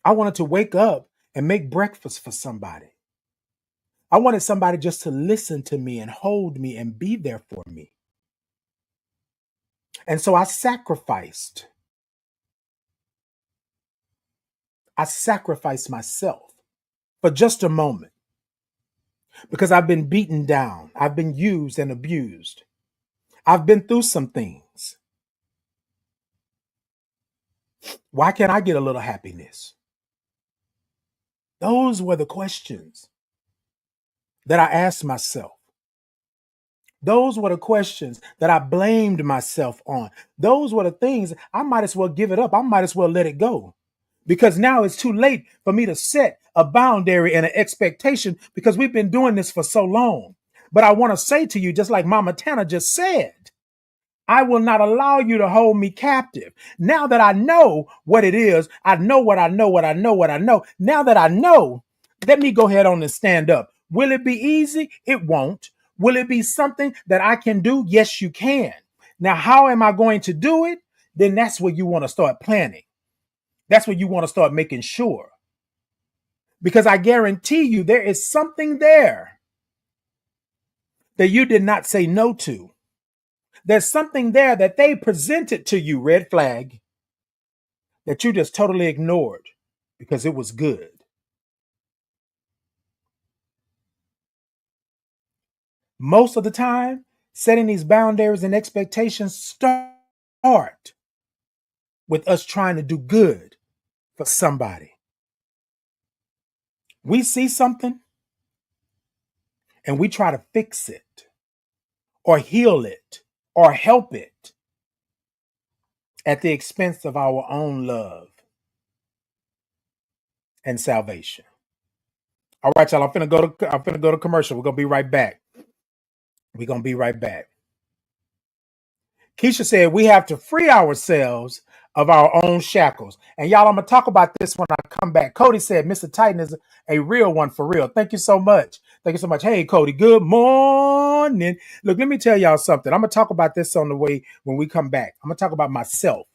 I wanted to wake up and make breakfast for somebody. I wanted somebody just to listen to me and hold me and be there for me. And so I sacrificed. I sacrificed myself for just a moment because I've been beaten down. I've been used and abused. I've been through some things. Why can't I get a little happiness? Those were the questions that I asked myself. Those were the questions that I blamed myself on. Those were the things I might as well give it up. I might as well let it go. Because now it's too late for me to set a boundary and an expectation because we've been doing this for so long. But I want to say to you, just like Mama Tana just said, I will not allow you to hold me captive. Now that I know what it is, I know what I know, what I know, what I know. Now that I know, let me go ahead on and stand up. Will it be easy? It won't. Will it be something that I can do? Yes, you can. Now, how am I going to do it? Then that's where you want to start planning. That's where you want to start making sure. Because I guarantee you, there is something there that you did not say no to. There's something there that they presented to you, red flag, that you just totally ignored because it was good. Most of the time, setting these boundaries and expectations start with us trying to do good for somebody. We see something and we try to fix it or heal it or help it at the expense of our own love and salvation. All right, y'all. I'm finna go to commercial. We're gonna be right back. We're gonna be right back. Keisha said we have to free ourselves of our own shackles. And y'all, I'm gonna talk about this when I come back. Cody said Mr. Titan is a real one for real. Thank you so much. Thank you so much. Hey, Cody, good morning. Look, let me tell y'all something. I'm gonna talk about this on the way when we come back. I'm gonna talk about myself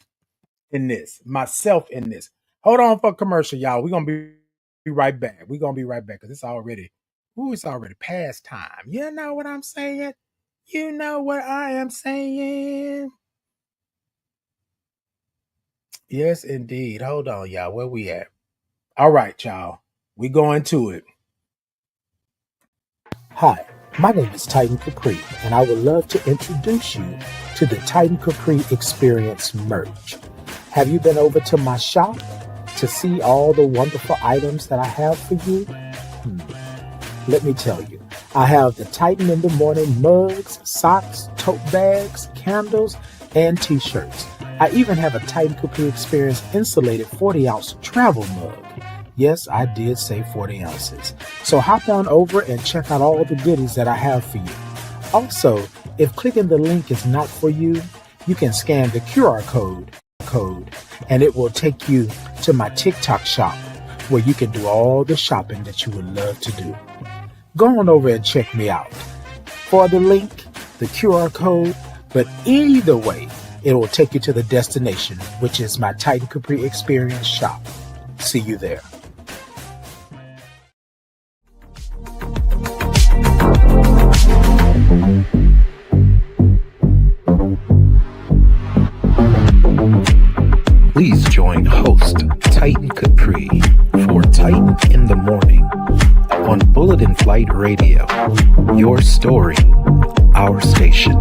in this. Myself in this. Hold on for a commercial, y'all. We're gonna be right back. We're gonna be right back because it's already past time. You know what I'm saying? You know what I am saying? Yes, indeed. Hold on, y'all. Where we at? All right, y'all. We going to it. Hi, my name is Titan Capri, and I would love to introduce you to the Titan Capri Experience merch. Have you been over to my shop to see all the wonderful items that I have for you? Let me tell you, I have the Titan in the Morning mugs, socks, tote bags, candles, and t-shirts. I even have a Titan Capri Experience insulated 40-ounce travel mug. Yes, I did say 40 ounces. So hop on over and check out all the goodies that I have for you. Also, if clicking the link is not for you, you can scan the QR code and it will take you to my TikTok shop where you can do all the shopping that you would love to do. Go on over and check me out. For the link, the QR code, but either way, it will take you to the destination, which is my Titan Capri Experience shop. See you there. Please join host Titan Capri for Titan in the Morning on Bullet in Flight Radio. Your story, our station.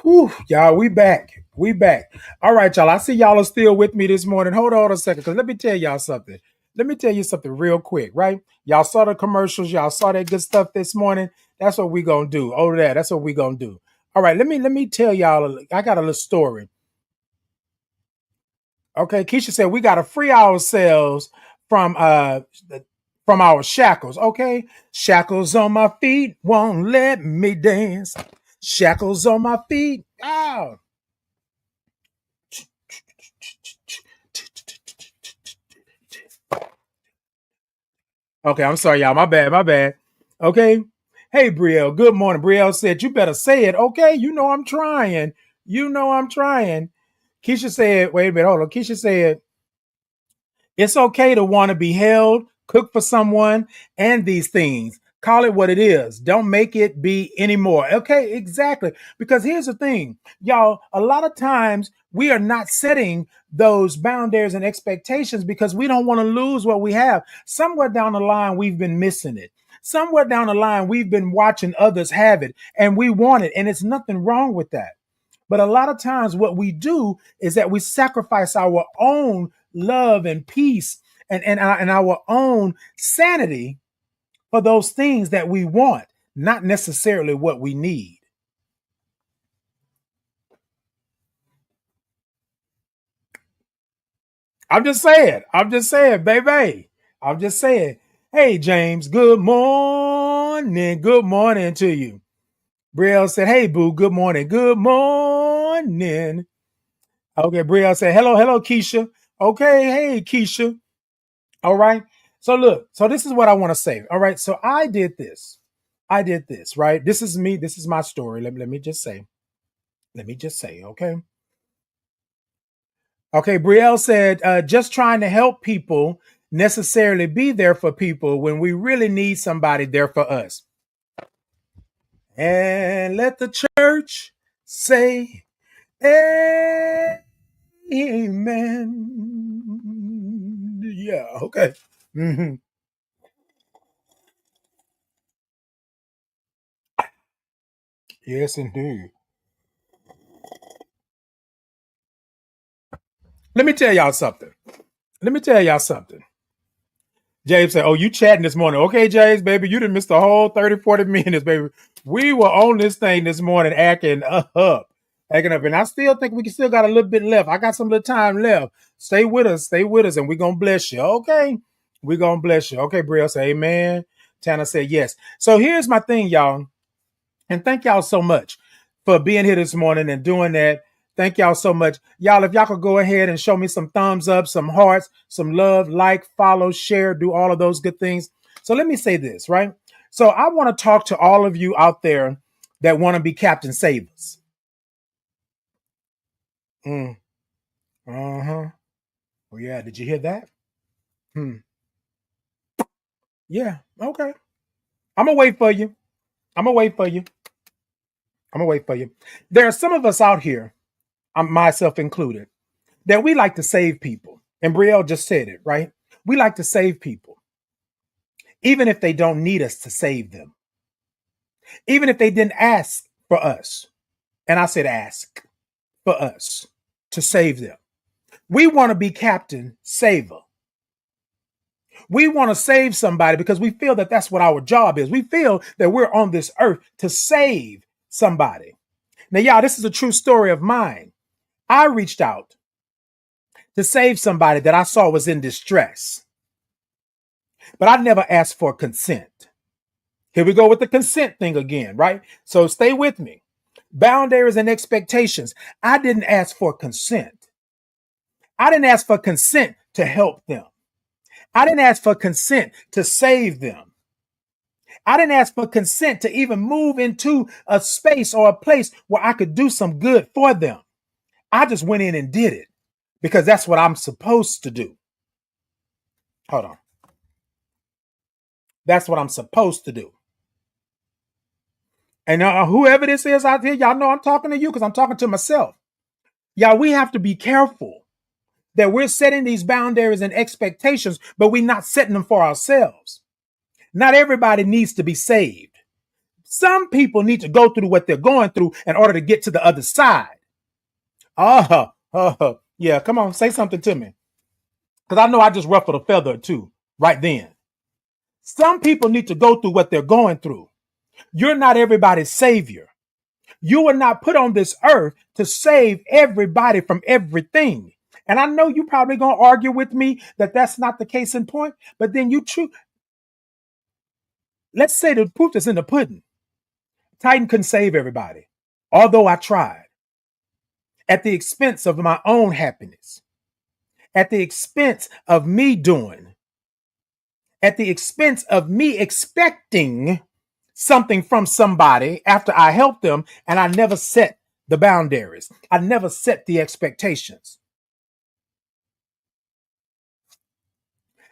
Whew, y'all, we back. We back. All right, y'all. I see y'all are still with me this morning. Hold on a second, because let me tell y'all something. Let me tell you something real quick, right? Y'all saw the commercials. Y'all saw that good stuff this morning. That's what we gonna do. Over there. That's what we gonna do. All right, let me tell y'all. I got a little story. Okay, Keisha said we gotta free ourselves from our shackles. Okay, shackles on my feet won't let me dance. Shackles on my feet. Oh. Okay, I'm sorry, y'all. My bad, my bad. Okay. Hey, Brielle. Good morning. Brielle said, you better say it. Okay. You know I'm trying. You know I'm trying. Keisha said, wait a minute. Hold on. Keisha said, it's okay to want to be held, cook for someone, and these things. Call it what it is. Don't make it be anymore. Okay, exactly. Because here's the thing, y'all, a lot of times we are not setting those boundaries and expectations because we don't want to lose what we have. Somewhere down the line, we've been missing it. Somewhere down the line, we've been watching others have it and we want it. And it's nothing wrong with that. But a lot of times what we do is that we sacrifice our own love and peace and our own sanity for those things that we want, not necessarily what we need. I'm just saying. I'm just saying, baby. I'm just saying. Hey, James, good morning. Good morning to you. Brielle said, hey, boo, good morning. Good morning. Okay, Brielle said, hello, hello, Keisha. Okay, hey, Keisha. All right. So look, so this is what I want to say. All right. So I did this. I did this, right? This is me. This is my story. Let me just say. Let me just say, okay. Okay, Brielle said, just trying to help people necessarily be there for people when we really need somebody there for us. And let the church say, amen. Yeah, okay. Mhm. Yes, indeed. Let me tell y'all something. Let me tell y'all something. James said, oh, you chatting this morning. Okay, James, baby, you done missed the whole 30, 40 minutes, baby. We were on this thing this morning acting up. Acting up. And I still think we still got a little bit left. I got some little time left. Stay with us, and we're going to bless you. Okay? We're going to bless you. Okay, Brielle said, amen. Tanner said, yes. So here's my thing, y'all. And thank y'all so much for being here this morning and doing that. Thank y'all so much. Y'all, if y'all could go ahead and show me some thumbs up, some hearts, some love, like, follow, share, do all of those good things. So let me say this, right? So I want to talk to all of you out there that want to be Captain Savers. Uh-huh. Oh, yeah. Did you hear that? Yeah. Okay. I'm going to wait for you. I'm going to wait for you. I'm going to wait for you. There are some of us out here, myself included, that we like to save people. And Brielle just said it, right? We like to save people, even if they don't need us to save them, even if they didn't ask for us. And I said, ask for us to save them. We want to be Captain Saver. We want to save somebody because we feel that that's what our job is. We feel that we're on this earth to save somebody. Now, y'all, this is a true story of mine. I reached out to save somebody that I saw was in distress, but I never asked for consent. Here we go with the consent thing again, right? So stay with me. Boundaries and expectations. I didn't ask for consent. I didn't ask for consent to help them. I didn't ask for consent to save them. I didn't ask for consent to even move into a space or a place where I could do some good for them. I just went in and did it because that's what I'm supposed to do. Hold on. That's what I'm supposed to do. And whoever this is out here, y'all know I'm talking to you because I'm talking to myself. Y'all, we have to be careful that we're setting these boundaries and expectations, but we're not setting them for ourselves. Not everybody needs to be saved. Some people need to go through what they're going through in order to get to the other side. Yeah, come on, say something to me. Because I know I just ruffled a feather or two right then. Some people need to go through what they're going through. You're not everybody's savior. You were not put on this earth to save everybody from everything. And I know you probably going to argue with me that that's not the case in point, but then let's say the proof is in the pudding. Titan couldn't save everybody, although I tried at the expense of my own happiness, at the expense of me doing, at the expense of me expecting something from somebody after I helped them, and I never set the boundaries. I never set the expectations.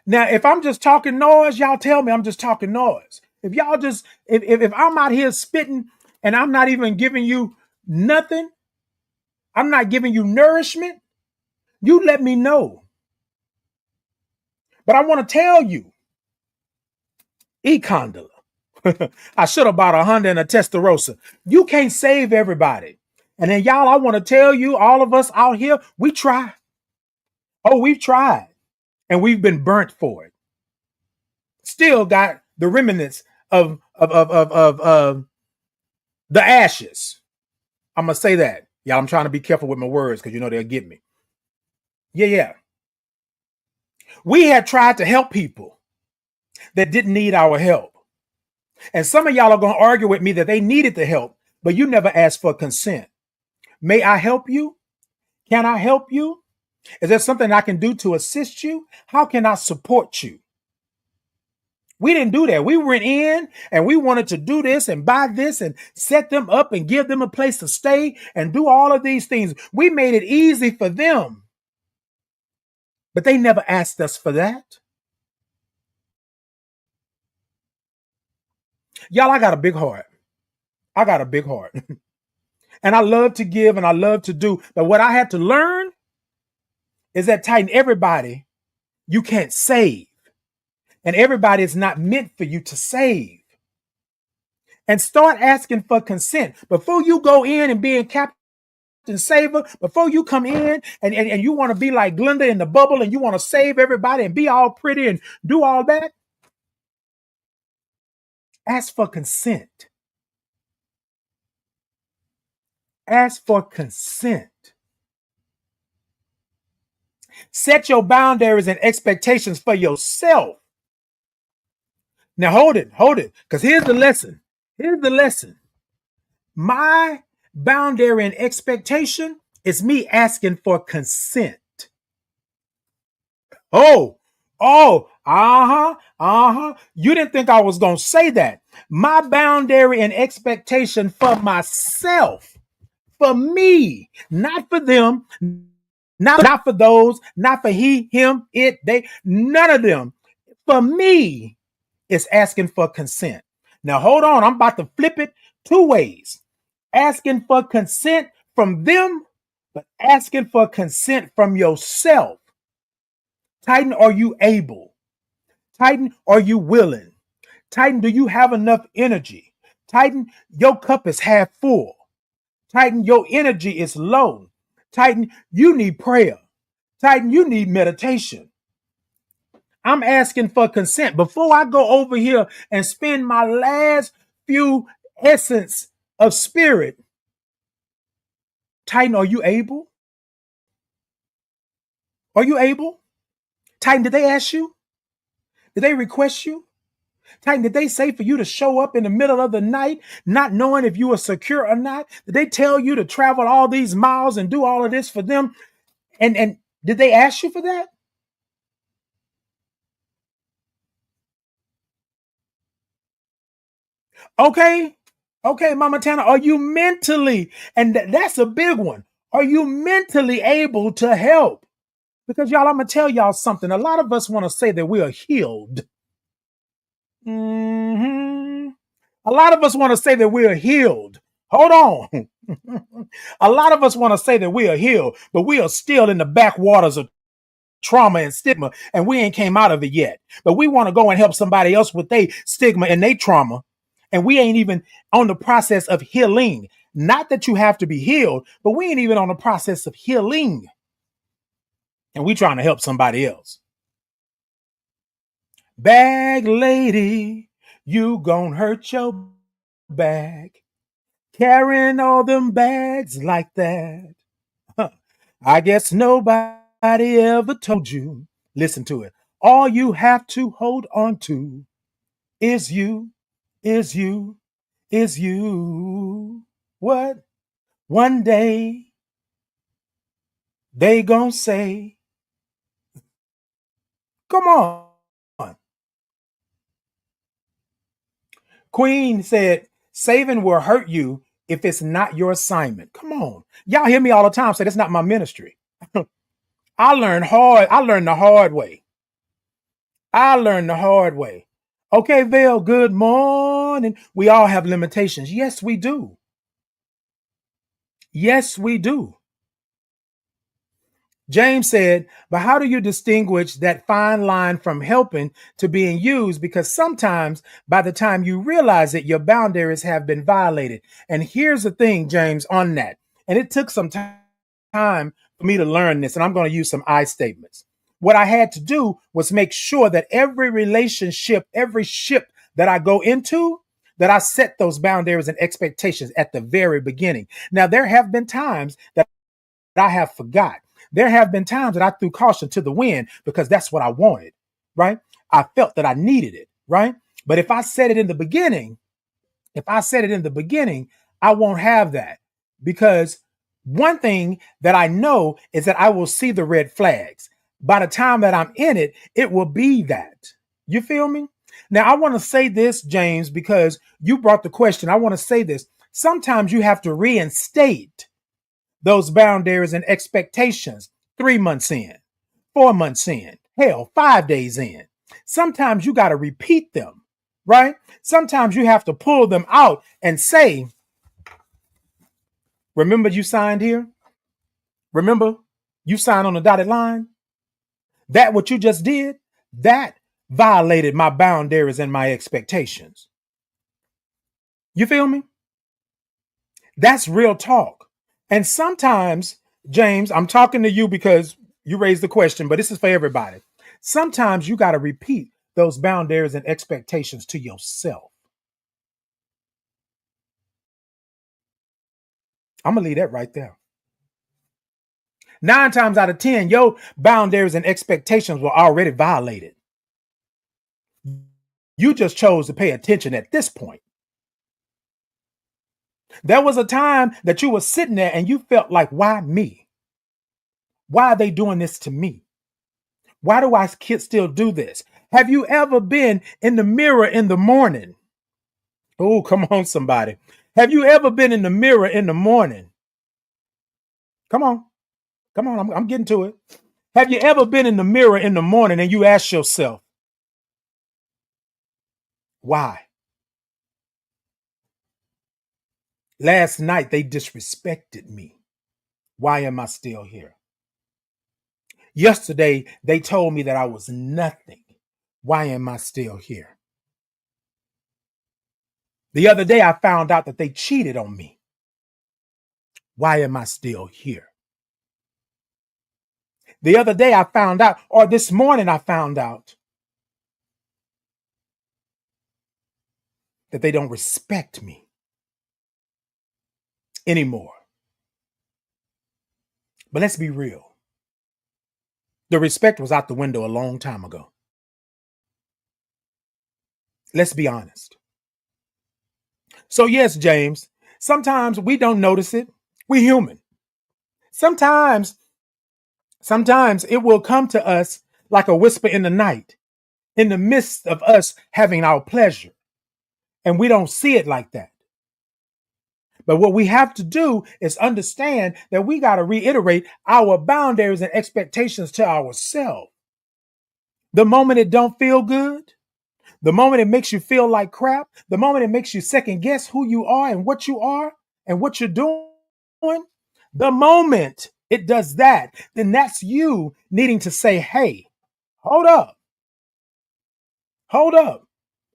Now, if I'm just talking noise, y'all tell me I'm just talking noise. If y'all just, if I'm out here spitting and I'm not even giving you nothing, I'm not giving you nourishment, you let me know. But I want to tell you, e-condola. I should have bought a Honda and a Testarossa. You can't save everybody. And then y'all, I want to tell you, all of us out here, we try. Oh, we've tried. And we've been burnt for it. Still got the remnants of the ashes. I'm gonna say that. Y'all, I'm trying to be careful with my words because you know they'll get me. Yeah. We had tried to help people that didn't need our help. And some of y'all are going to argue with me that they needed the help, but you never asked for consent. May I help you? Can I help you? Is there something I can do to assist you? How can I support you? We didn't do that. We went in and we wanted to do this and buy this and set them up and give them a place to stay and do all of these things. We made it easy for them, but they never asked us for that. Y'all, I got a big heart. I got a big heart. And I love to give and I love to do. But what I had to learn is that Titan, everybody you can't save. And everybody is not meant for you to save. And start asking for consent. Before you go in and being Captain Saver, before you come in and you want to be like Glenda in the bubble and you want to save everybody and be all pretty and do all that, ask for consent. Ask for consent. Set your boundaries and expectations for yourself. Now hold it, because here's the lesson. Here's the lesson. My boundary and expectation is me asking for consent. Oh, You didn't think I was going to say that. My boundary and expectation for myself, for me, not for them, not for those, not for he, him, it, they, none of them. For me, is asking for consent. Now, hold on. I'm about to flip it two ways. Asking for consent from them, but asking for consent from yourself. Titan, are you able? Titan, are you willing? Titan, do you have enough energy? Titan, your cup is half full. Titan, your energy is low. Titan, you need prayer. Titan, you need meditation. I'm asking for consent. Before I go over here and spend my last few essence of spirit, Titan, are you able? Are you able? Titan, did they ask you? Did they request you? Titan, did they say for you to show up in the middle of the night, not knowing if you were secure or not? Did they tell you to travel all these miles and do all of this for them? And did they ask you for that? Okay, Mama Tana, are you mentally, and that's a big one, are you mentally able to help? Because y'all, I'm going to tell y'all something. A lot of us want to say that we are healed. A lot of us want to say that we are healed. Hold on. A lot of us want to say that we are healed, but we are still in the backwaters of trauma and stigma, and we ain't came out of it yet. But we want to go and help somebody else with their stigma and their trauma, and we ain't even on the process of healing. Not that you have to be healed, but we ain't even on the process of healing. And we trying to help somebody else. Bag lady, you gon' hurt your back. Carrying all them bags like that. I guess nobody ever told you. Listen to it. All you have to hold on to is you, is you, is you. What? One day they gon' say, come on. Queen said, saving will hurt you if it's not your assignment. Come on. Y'all hear me all the time say that's not my ministry. I learned the hard way. Okay, Vale, good morning. We all have limitations. Yes, we do. Yes, we do. James said, but how do you distinguish that fine line from helping to being used? Because sometimes by the time you realize it, your boundaries have been violated. And here's the thing, James, on that. And it took some time for me to learn this. And I'm going to use some I statements. What I had to do was make sure that every relationship, every ship that I go into, that I set those boundaries and expectations at the very beginning. Now, there have been times that I have forgot. There have been times that I threw caution to the wind because that's what I wanted, right? I felt that I needed it, right? But if I said it in the beginning, I won't have that because one thing that I know is that I will see the red flags. By the time that I'm in it, it will be that. You feel me? Now, I want to say this, James, because you brought the question. I want to say this. Sometimes you have to reinstate those boundaries and expectations 3 months in, 4 months in, hell, 5 days in. Sometimes you got to repeat them, right? Sometimes you have to pull them out and say, remember you signed here? Remember you signed on the dotted line? That what you just did, that violated my boundaries and my expectations. You feel me? That's real talk. And sometimes, James, I'm talking to you because you raised the question, but this is for everybody. Sometimes you got to repeat those boundaries and expectations to yourself. I'm going to leave that right there. 9 times out of 10, your boundaries and expectations were already violated. You just chose to pay attention at this point. There was a time that you were sitting there and you felt like, why me? Why are they doing this to me? Why do I still do this? Have you ever been in the mirror in the morning? Oh, come on, somebody. Have you ever been in the mirror in the morning? Come on. I'm getting to it. Have you ever been in the mirror in the morning and you ask yourself, why? Last night they disrespected me. Why am I still here? Yesterday they told me that I was nothing. Why am I still here? The other day I found out that they cheated on me. Why am I still here? The other day I found out, or this morning I found out that they don't respect me anymore. But let's be real. The respect was out the window a long time ago. Let's be honest. So yes, James, sometimes we don't notice it. We're human. Sometimes it will come to us like a whisper in the night, in the midst of us having our pleasure. And we don't see it like that. But what we have to do is understand that we got to reiterate our boundaries and expectations to ourselves. The moment it don't feel good, the moment it makes you feel like crap, the moment it makes you second guess who you are and what you're doing, the moment it does that, then that's you needing to say, hey, hold up.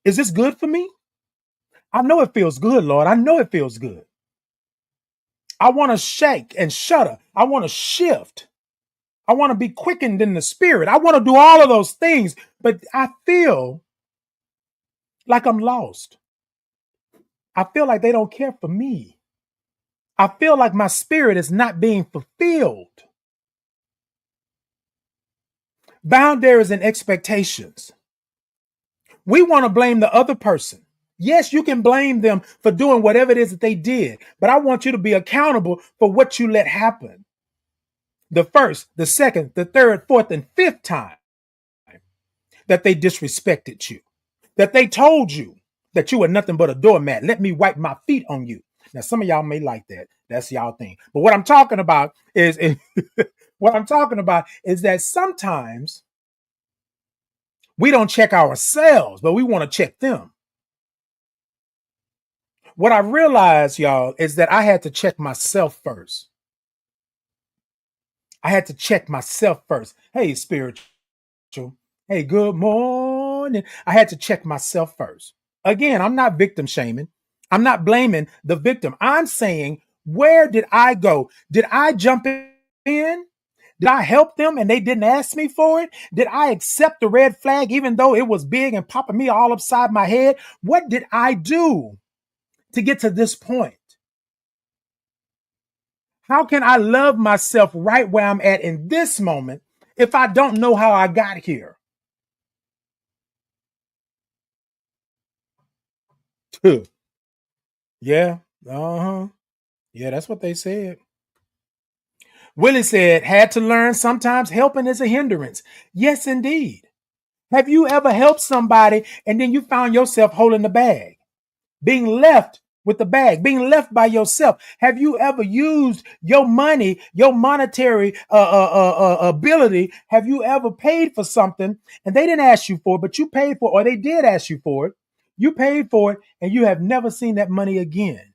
Is this good for me? I know it feels good, Lord. I know it feels good. I want to shake and shudder. I want to shift. I want to be quickened in the spirit. I want to do all of those things, but I feel like I'm lost. I feel like they don't care for me. I feel like my spirit is not being fulfilled. Boundaries and expectations. We want to blame the other person. Yes, you can blame them for doing whatever it is that they did, but I want you to be accountable for what you let happen. The first, the second, the third, fourth, and fifth time that they disrespected you, that they told you that you were nothing but a doormat. Let me wipe my feet on you. Now, some of y'all may like that. That's y'all thing. But what I'm talking about is that sometimes we don't check ourselves, but we want to check them. What I realized, y'all, is that I had to check myself first. Hey, spiritual. Hey, good morning. I had to check myself first. Again, I'm not victim shaming. I'm not blaming the victim. I'm saying, where did I go? Did I jump in? Did I help them and they didn't ask me for it? Did I accept the red flag even though it was big and popping me all upside my head? What did I do to get to this point? How can I love myself right where I'm at in this moment if I don't know how I got here? Yeah. Uh-huh. Yeah, that's what they said. Willie said, had to learn sometimes helping is a hindrance. Yes, indeed. Have you ever helped somebody and then you found yourself holding the bag, being left with the bag, being left by yourself? Have you ever used your money, your monetary ability? Have you ever paid for something and they didn't ask you for it, but you paid for it, or they did ask you for it? You paid for it and you have never seen that money again.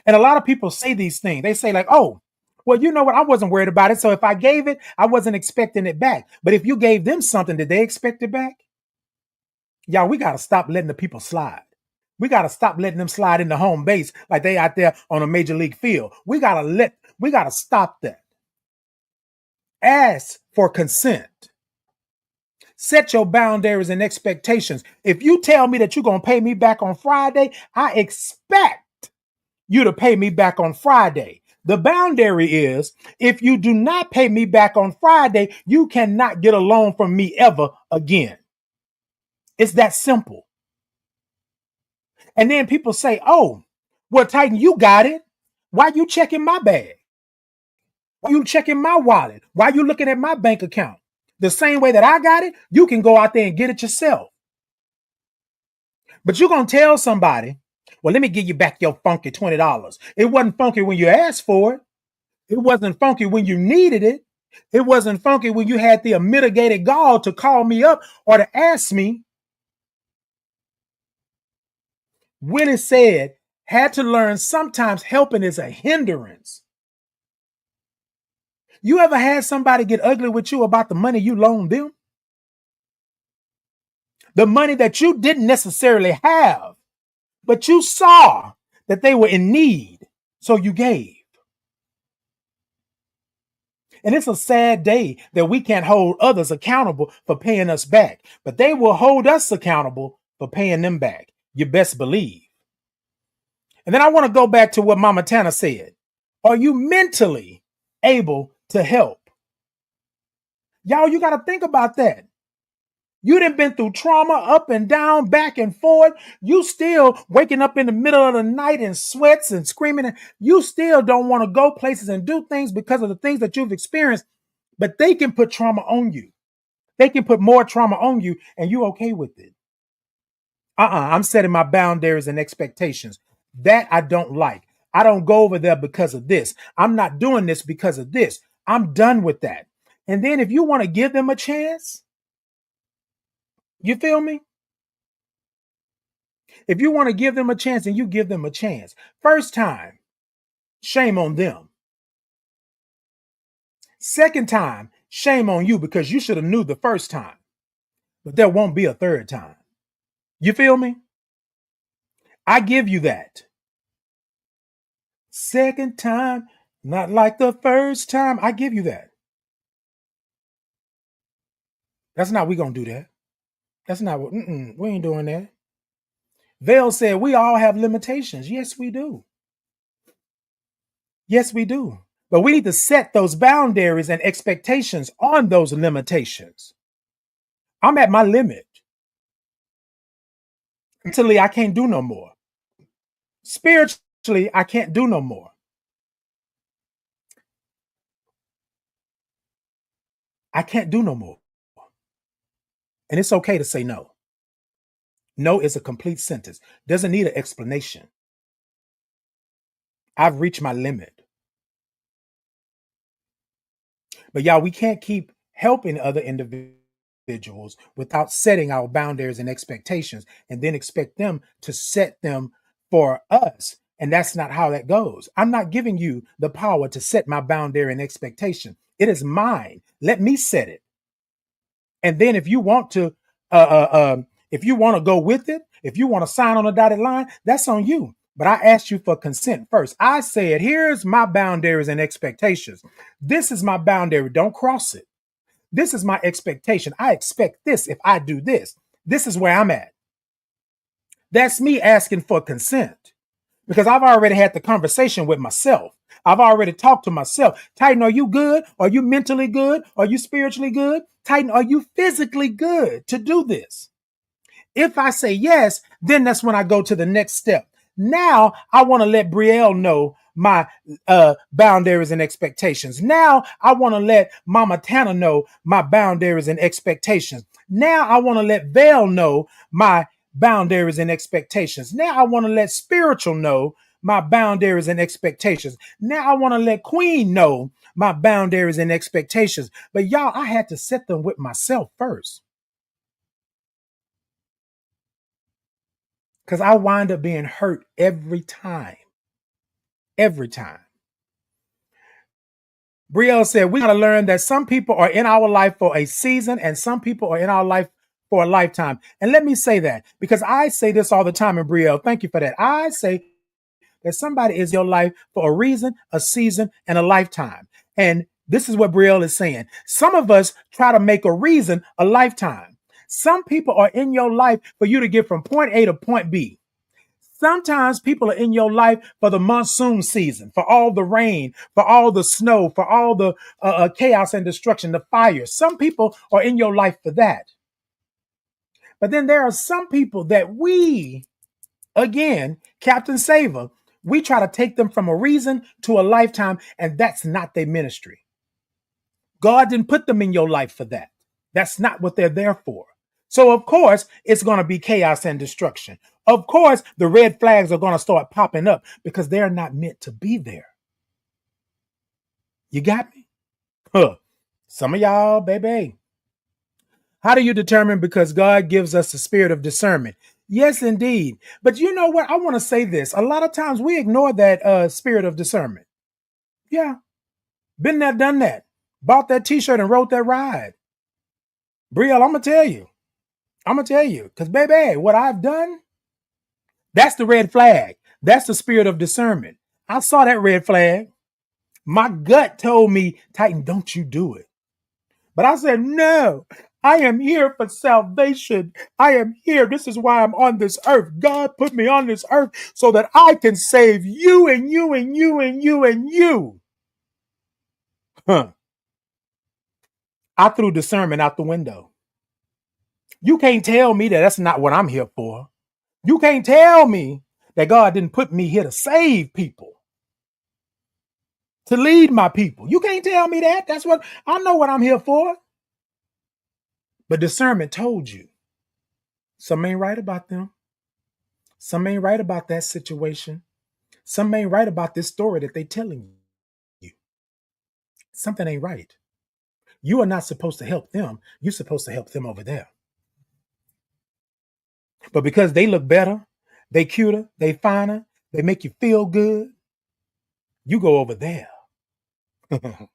And a lot of people say these things. They say, like, oh, well, you know what? I wasn't worried about it. So if I gave it, I wasn't expecting it back. But if you gave them something, did they expect it back? Y'all, we got to stop letting the people slide. We got to stop letting them slide into home base like they out there on a major league field. We got to stop that. Ask for consent. Set your boundaries and expectations. If you tell me that you're going to pay me back on Friday, I expect you to pay me back on Friday. The boundary is, if you do not pay me back on Friday, you cannot get a loan from me ever again. It's that simple. And then people say, oh, well, Titan, you got it. Why you checking my bag? Why you checking my wallet? Why you looking at my bank account? The same way that I got it, you can go out there and get it yourself. But you're going to tell somebody, well, let me give you back your funky $20. It wasn't funky when you asked for it. It wasn't funky when you needed it. It wasn't funky when you had the unmitigated gall to call me up or to ask me. Willie said, had to learn sometimes helping is a hindrance. You ever had somebody get ugly with you about the money you loaned them? The money that you didn't necessarily have, but you saw that they were in need, so you gave. And it's a sad day that we can't hold others accountable for paying us back, but they will hold us accountable for paying them back. You best believe. And then I want to go back to what Mama Tana said. Are you mentally able to help? Y'all, you got to think about that. You done been through trauma up and down, back and forth. You still waking up in the middle of the night in sweats and screaming. And you still don't want to go places and do things because of the things that you've experienced. But they can put trauma on you. They can put more trauma on you and you okay with it. I'm setting my boundaries and expectations. That I don't like. I don't go over there because of this. I'm not doing this because of this. I'm done with that. And then if you want to give them a chance, you feel me? If you want to give them a chance, and you give them a chance. First time, shame on them. Second time, shame on you because you should have knew the first time. But there won't be a third time. You feel me? I give you that. Second time, not like the first time. I give you that. That's not, we gonna do that. That's not what, we ain't doing that. Vale said, we all have limitations. Yes, we do. Yes, we do. But we need to set those boundaries and expectations on those limitations. I'm at my limit. Mentally, I can't do no more. Spiritually, I can't do no more. I can't do no more. And it's okay to say no. No is a complete sentence. Doesn't need an explanation. I've reached my limit. But y'all, we can't keep helping other individuals without setting our boundaries and expectations and then expect them to set them for us. And that's not how that goes. I'm not giving you the power to set my boundary and expectation. It is mine. Let me set it. And then if you want to, go with it, if you want to sign on a dotted line, that's on you. But I asked you for consent first. I said, here's my boundaries and expectations. This is my boundary. Don't cross it. This is my expectation. I expect this if I do this. This is where I'm at. That's me asking for consent. because I've already had the conversation with myself. I've already talked to myself. Titan, are you good? Are you mentally good? Are you spiritually good? Titan, are you physically good to do this? If I say yes, then that's when I go to the next step. Now I want to let Brielle know my boundaries and expectations. Now I want to let Mama Tana know my boundaries and expectations. Now I want to let Vale know my boundaries and expectations. Now I want to let Spiritual know my boundaries and expectations. Now I want to let Queen know my boundaries and expectations. But y'all, I had to set them with myself first. Because I wind up being hurt every time. Every time. Brielle said, we got to learn that some people are in our life for a season and some people are in our life for a lifetime. And let me say that because I say this all the time. And Brielle, thank you for that. I say that somebody is your life for a reason, a season, and a lifetime. And this is what Brielle is saying. Some of us try to make a reason a lifetime. Some people are in your life for you to get from point A to point B. Sometimes people are in your life for the monsoon season, for all the rain, for all the snow, for all the chaos and destruction, the fire. Some people are in your life for that. But then there are some people that we, again, Captain Saver, we try to take them from a reason to a lifetime, and that's not their ministry. God didn't put them in your life for that. That's not what they're there for. So, of course, it's going to be chaos and destruction. Of course, the red flags are going to start popping up because they're not meant to be there. You got me? Huh. Some of y'all, baby. How do you determine? Because God gives us the spirit of discernment. Yes, indeed. But you know what? I want to say this. A lot of times we ignore that spirit of discernment. Yeah. Been there, done that. Bought that t-shirt and wrote that ride. Brielle, I'm going to tell you. Because, baby, what I've done, that's the red flag. That's the spirit of discernment. I saw that red flag. My gut told me, Titan, don't you do it. But I said, no, I am here for salvation. I am here. This is why I'm on this earth. God put me on this earth so that I can save you and you and you and you and you. Huh. I threw discernment out the window. You can't tell me that that's not what I'm here for. You can't tell me that God didn't put me here to save people, to lead my people. You can't tell me that. That's what I know what I'm here for. But discernment told you. Some ain't right about them. Some ain't right about that situation. Some ain't right about this story that they telling you. Something ain't right. You are not supposed to help them. You're supposed to help them over there. But because they look better, they cuter, they finer, they make you feel good, you go over there. And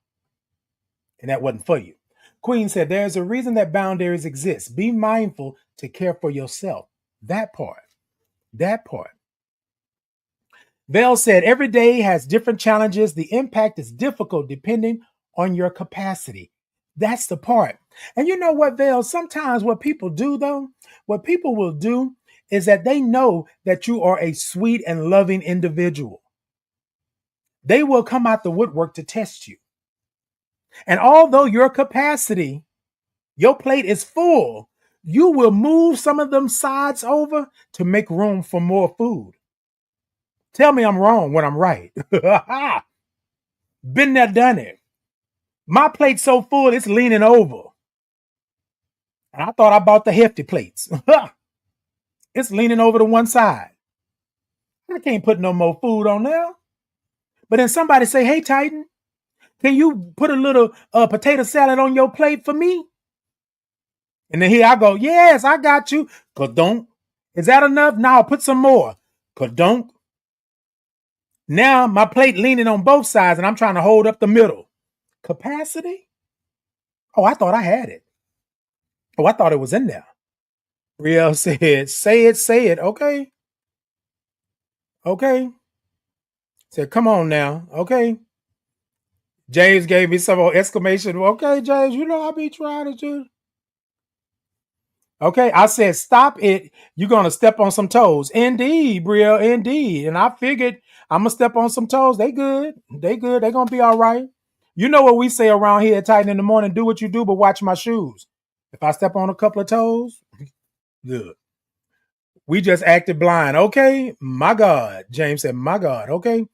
that wasn't for you. Queen said, there's a reason that boundaries exist. Be mindful to care for yourself. That part. Vale said, every day has different challenges. The impact is difficult depending on your capacity. That's the part. And you know what, Vale? Sometimes what people do, though, what people will do is that they know that you are a sweet and loving individual. They will come out the woodwork to test you. And although your capacity, your plate is full, you will move some of them sides over to make room for more food. Tell me I'm wrong when I'm right. Been there, done it. My plate's so full, it's leaning over. And I thought I bought the hefty plates. It's leaning over to one side. I can't put no more food on there. But then somebody say, hey, Titan, can you put a little potato salad on your plate for me? And then here I go, yes, I got you. Kadonk. Is that enough? Now put some more. Kadonk. Now my plate leaning on both sides and I'm trying to hold up the middle. Capacity? Oh, I thought I had it. Oh, I thought it was in there. Brielle said, say it. Okay. Said, come on now. Okay. James gave me some exclamation. Okay, James, you know I be trying to do. Okay, I said, stop it. You're going to step on some toes. Indeed, Brielle, indeed. And I figured I'm going to step on some toes. They good. They good. They going to be all right. You know what we say around here at Titan in the morning, do what you do, but watch my shoes. If I step on a couple of toes, good. We just acted blind. Okay, my God. James said, my God. Okay,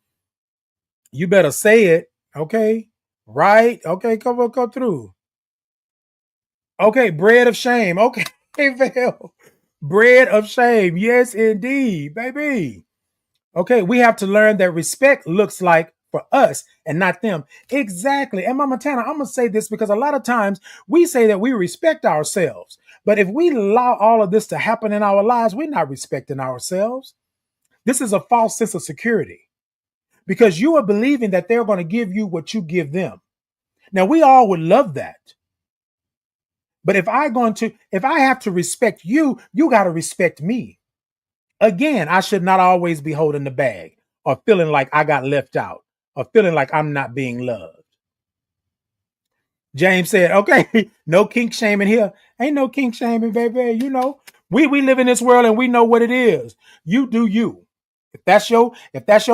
you better say it. Okay, right. Okay, come through. Okay, bread of shame. Okay, Val. Bread of shame. Yes, indeed, baby. Okay, we have to learn that respect looks like for us and not them. Exactly. And Mama Tana, I'm going to say this because a lot of times we say that we respect ourselves. But if we allow all of this to happen in our lives, we're not respecting ourselves. This is a false sense of security because you are believing that they're going to give you what you give them. Now, we all would love that. But if I have to respect you, you got to respect me. Again, I should not always be holding the bag or feeling like I got left out or feeling like I'm not being loved. James said, okay, no kink shaming here. Ain't no kink shaming, baby. You know, we live in this world and we know what it is. You do you. If that's your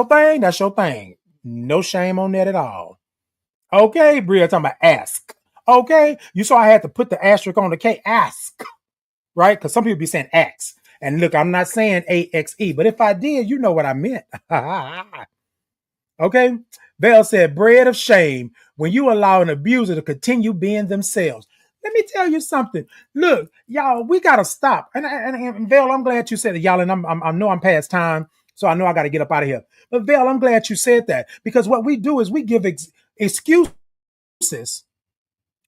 thing, that's your thing. No shame on that at all. Okay, Bria talking about ask. Okay, you saw I had to put the asterisk on the K. Ask, right? Because some people be saying ask. And look, I'm not saying AXE, but if I did, you know what I meant. Okay, Bell said, bread of shame when you allow an abuser to continue being themselves. Let me tell you something. Look, y'all, we gotta stop. And Val, I'm glad you said it, y'all. And I know I'm past time, so I know I got to get up out of here. But Val, I'm glad you said that because what we do is we give excuses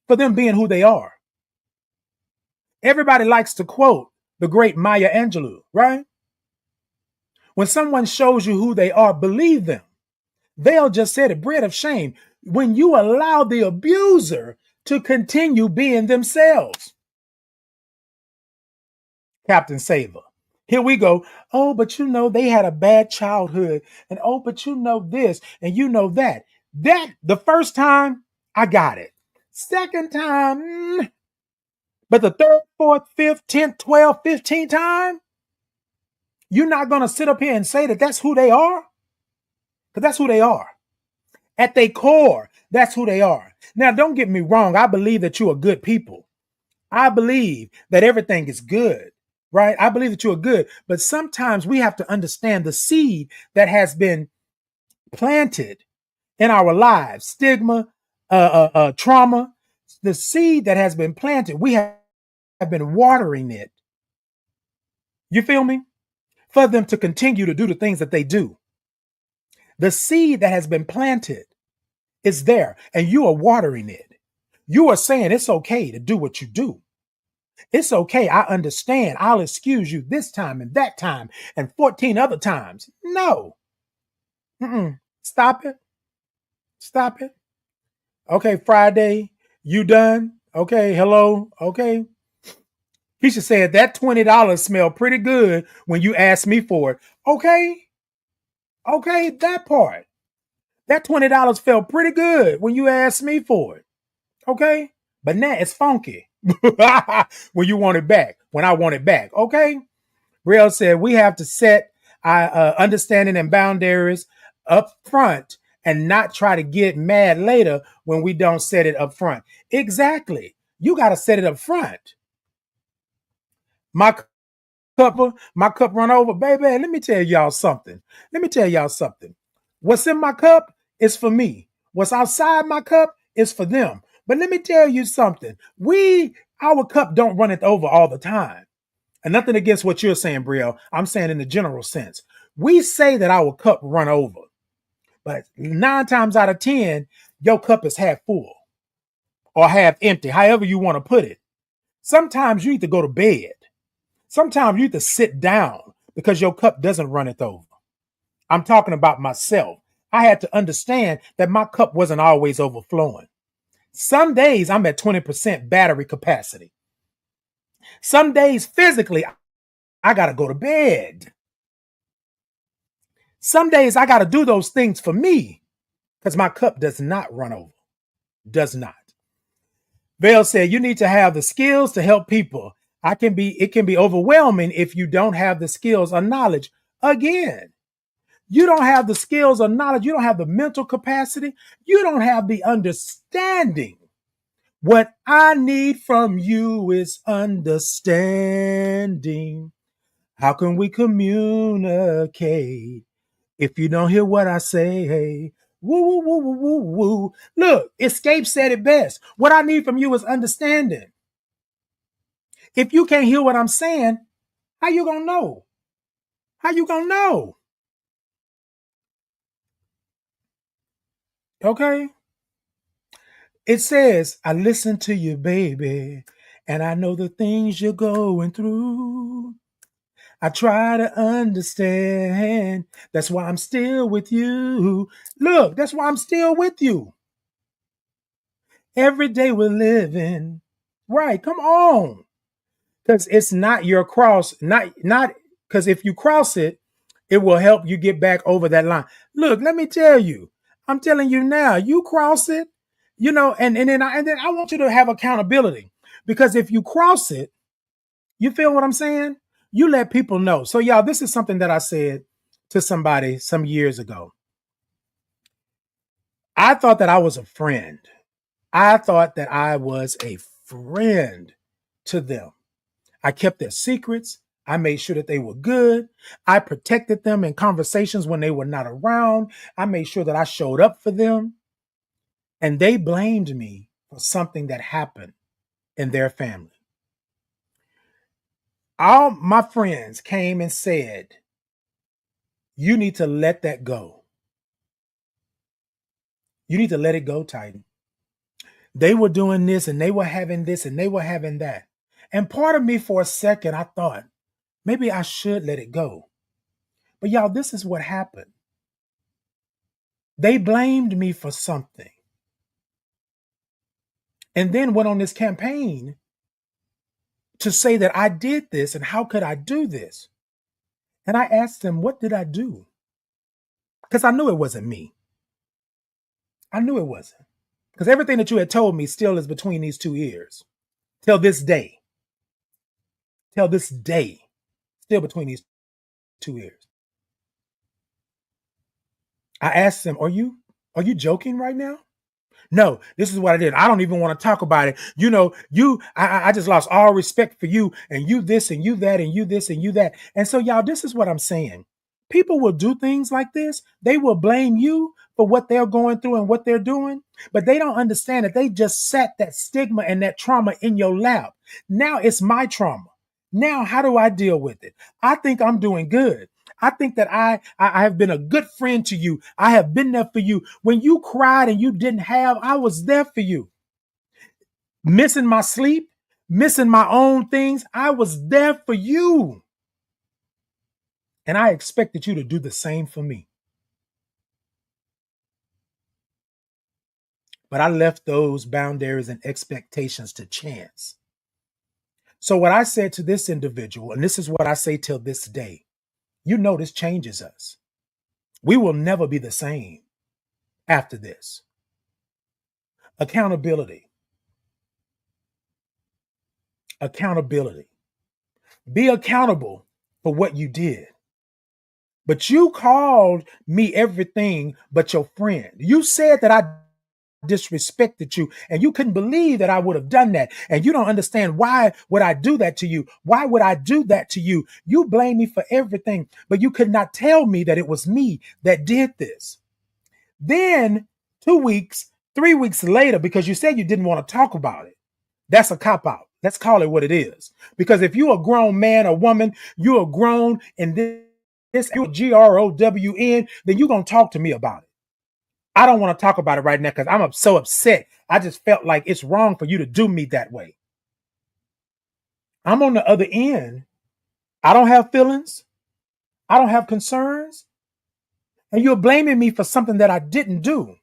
for them being who they are. Everybody likes to quote the great Maya Angelou, right? When someone shows you who they are, believe them. They'll just said it, bread of shame. When you allow the abuser to continue being themselves. Captain Saver. Here we go. Oh, but you know, they had a bad childhood. And oh, but you know this and you know that. That, the first time, I got it. Second time, but the third, fourth, fifth, 10th, 12th, 15th time, you're not going to sit up here and say that that's who they are? Because that's who they are. At their core, that's who they are. Now, don't get me wrong. I believe that you are good people. I believe that everything is good, right? I believe that you are good. But sometimes we have to understand the seed that has been planted in our lives, stigma, trauma, the seed that has been planted. We have been watering it. You feel me? For them to continue to do the things that they do. The seed that has been planted is there and you are watering it. You are saying it's okay to do what you do. It's okay. I understand. I'll excuse you this time and that time and 14 other times. No. Stop it. Stop it. Okay, Friday, you done? Okay, hello. Okay. He should say that $20 smelled pretty good when you asked me for it. Okay. Okay, that part. That $20 felt pretty good when you asked me for it. Okay? But now it's funky when you want it back, when I want it back. Okay? Real said we have to set our understanding and boundaries up front and not try to get mad later when we don't set it up front. Exactly. You got to set it up front. My cup run over, baby. Let me tell y'all something. What's in my cup is for me. What's outside my cup is for them. But let me tell you something. Our cup don't run it over all the time. And nothing against what you're saying, Brielle. I'm saying in the general sense. We say that our cup run over. But 9 times out of 10, your cup is half full or half empty, however you want to put it. Sometimes you need to go to bed. Sometimes you need to sit down because your cup doesn't run it over. I'm talking about myself. I had to understand that my cup wasn't always overflowing. Some days I'm at 20% battery capacity. Some days physically, I got to go to bed. Some days I got to do those things for me because my cup does not run over. Does not. Vale said, you need to have the skills to help people. it can be overwhelming if you don't have the skills or knowledge. Again, you don't have the skills or knowledge. You don't have the mental capacity. You don't have the understanding. What I need from you is understanding. How can we communicate if you don't hear what I say? Woo, woo, woo, woo, woo, woo. Look, Escape said it best. What I need from you is understanding. If you can't hear what I'm saying, how you gonna know? How you gonna know? Okay? It says, I listen to you, baby, and I know the things you're going through. I try to understand. That's why I'm still with you. Look, that's why I'm still with you. Every day we're living. Right, come on. Because it's not your cross, not because if you cross it, it will help you get back over that line. Look, let me tell you, I'm telling you now, you cross it, and then I want you to have accountability. Because if you cross it, you feel what I'm saying? You let people know. So, y'all, this is something that I said to somebody some years ago. I thought that I was a friend. I thought that I was a friend to them. I kept their secrets. I made sure that they were good. I protected them in conversations when they were not around. I made sure that I showed up for them. And they blamed me for something that happened in their family. All my friends came and said, you need to let that go. You need to let it go, Titan. They were doing this and they were having this and they were having that. And part of me for a second, I thought, maybe I should let it go. But y'all, this is what happened. They blamed me for something. And then went on this campaign to say that I did this and how could I do this? And I asked them, what did I do? Because I knew it wasn't me. I knew it wasn't. Because everything that you had told me still is between these two ears. Till this day. Till this day. Still between these two ears. I asked them, are you joking right now? No, this is what I did. I don't even want to talk about it. I just lost all respect for you and you this and you that and you this and you that. And so, y'all, this is what I'm saying. People will do things like this. They will blame you for what they're going through and what they're doing, but they don't understand that they just sat that stigma and that trauma in your lap. Now it's my trauma. Now, how do I deal with it? I think I'm doing good. I think that I have been a good friend to you. I have been there for you. When you cried and you didn't have, I was there for you. Missing my sleep, missing my own things, I was there for you. And I expected you to do the same for me. But I left those boundaries and expectations to chance. So what I said to this individual, and this is what I say till this day, this changes us. We will never be the same after this. Accountability. Accountability. Be accountable for what you did. But you called me everything but your friend. You said that I disrespected you and you couldn't believe that I would have done that. And you don't understand why would I do that to you? Why would I do that to you? You blame me for everything, but you could not tell me that it was me that did this. Then 2 weeks, 3 weeks later, because you said you didn't want to talk about it, that's a cop-out. Let's call it what it is. Because if you're a grown man or woman, you're grown and you're GROWN, then you're going to talk to me about it. I don't want to talk about it right now because I'm so upset. I just felt like it's wrong for you to do me that way. I'm on the other end. I don't have feelings. I don't have concerns. And you're blaming me for something that I didn't do.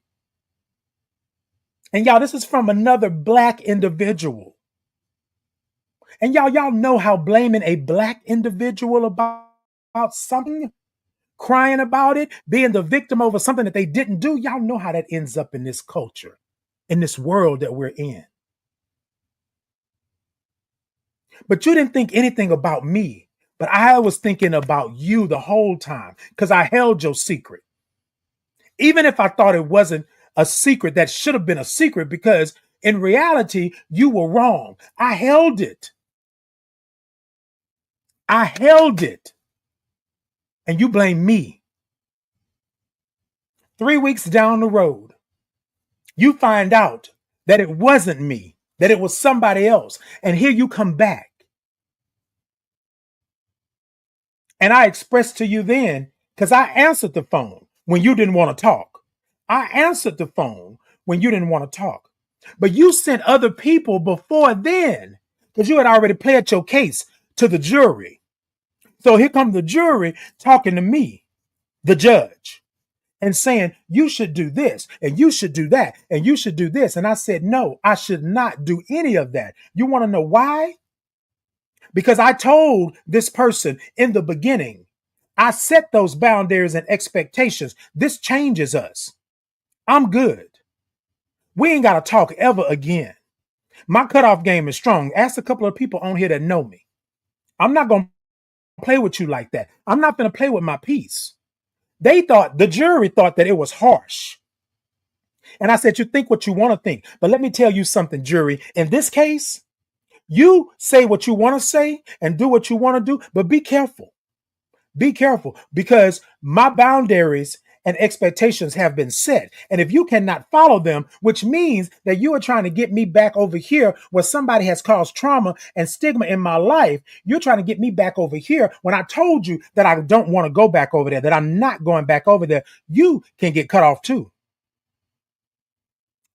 And y'all, this is from another Black individual. And y'all know how blaming a Black individual about something, crying about it, being the victim over something that they didn't do, y'all know how that ends up in this culture, in this world that we're in. But you didn't think anything about me. But I was thinking about you the whole time because I held your secret. Even if I thought it wasn't a secret that should have been a secret, because in reality, you were wrong. I held it. I held it. And you blame me. 3 weeks down the road, you find out that it wasn't me, that it was somebody else. And here you come back. And I expressed to you then, because I answered the phone when you didn't want to talk. I answered the phone when you didn't want to talk. But you sent other people before then, because you had already pled your case to the jury. So here comes the jury talking to me, the judge, and saying, you should do this, and you should do that, and you should do this. And I said, no, I should not do any of that. You want to know why? Because I told this person in the beginning, I set those boundaries and expectations. This changes us. I'm good. We ain't got to talk ever again. My cutoff game is strong. Ask a couple of people on here that know me. I'm not going to play with you like that. I'm not going to play with my peace. The jury thought that it was harsh. And I said, you think what you want to think. But let me tell you something, jury. In this case, you say what you want to say and do what you want to do, but be careful. Be careful, because my boundaries and expectations have been set. And if you cannot follow them, which means that you are trying to get me back over here where somebody has caused trauma and stigma in my life, you're trying to get me back over here when I told you that I don't want to go back over there, that I'm not going back over there. You can get cut off too.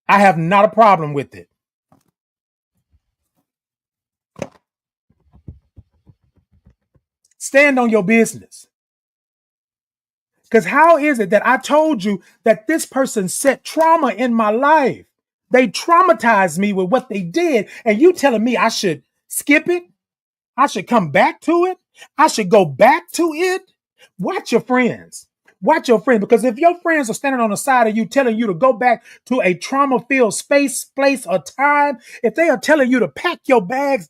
I have not a problem with it. Stand on your business. Because how is it that I told you that this person set trauma in my life? They traumatized me with what they did. And you telling me I should skip it? I should come back to it? I should go back to it? Watch your friends. Watch your friends. Because if your friends are standing on the side of you telling you to go back to a trauma-filled space, place, or time, if they are telling you to pack your bags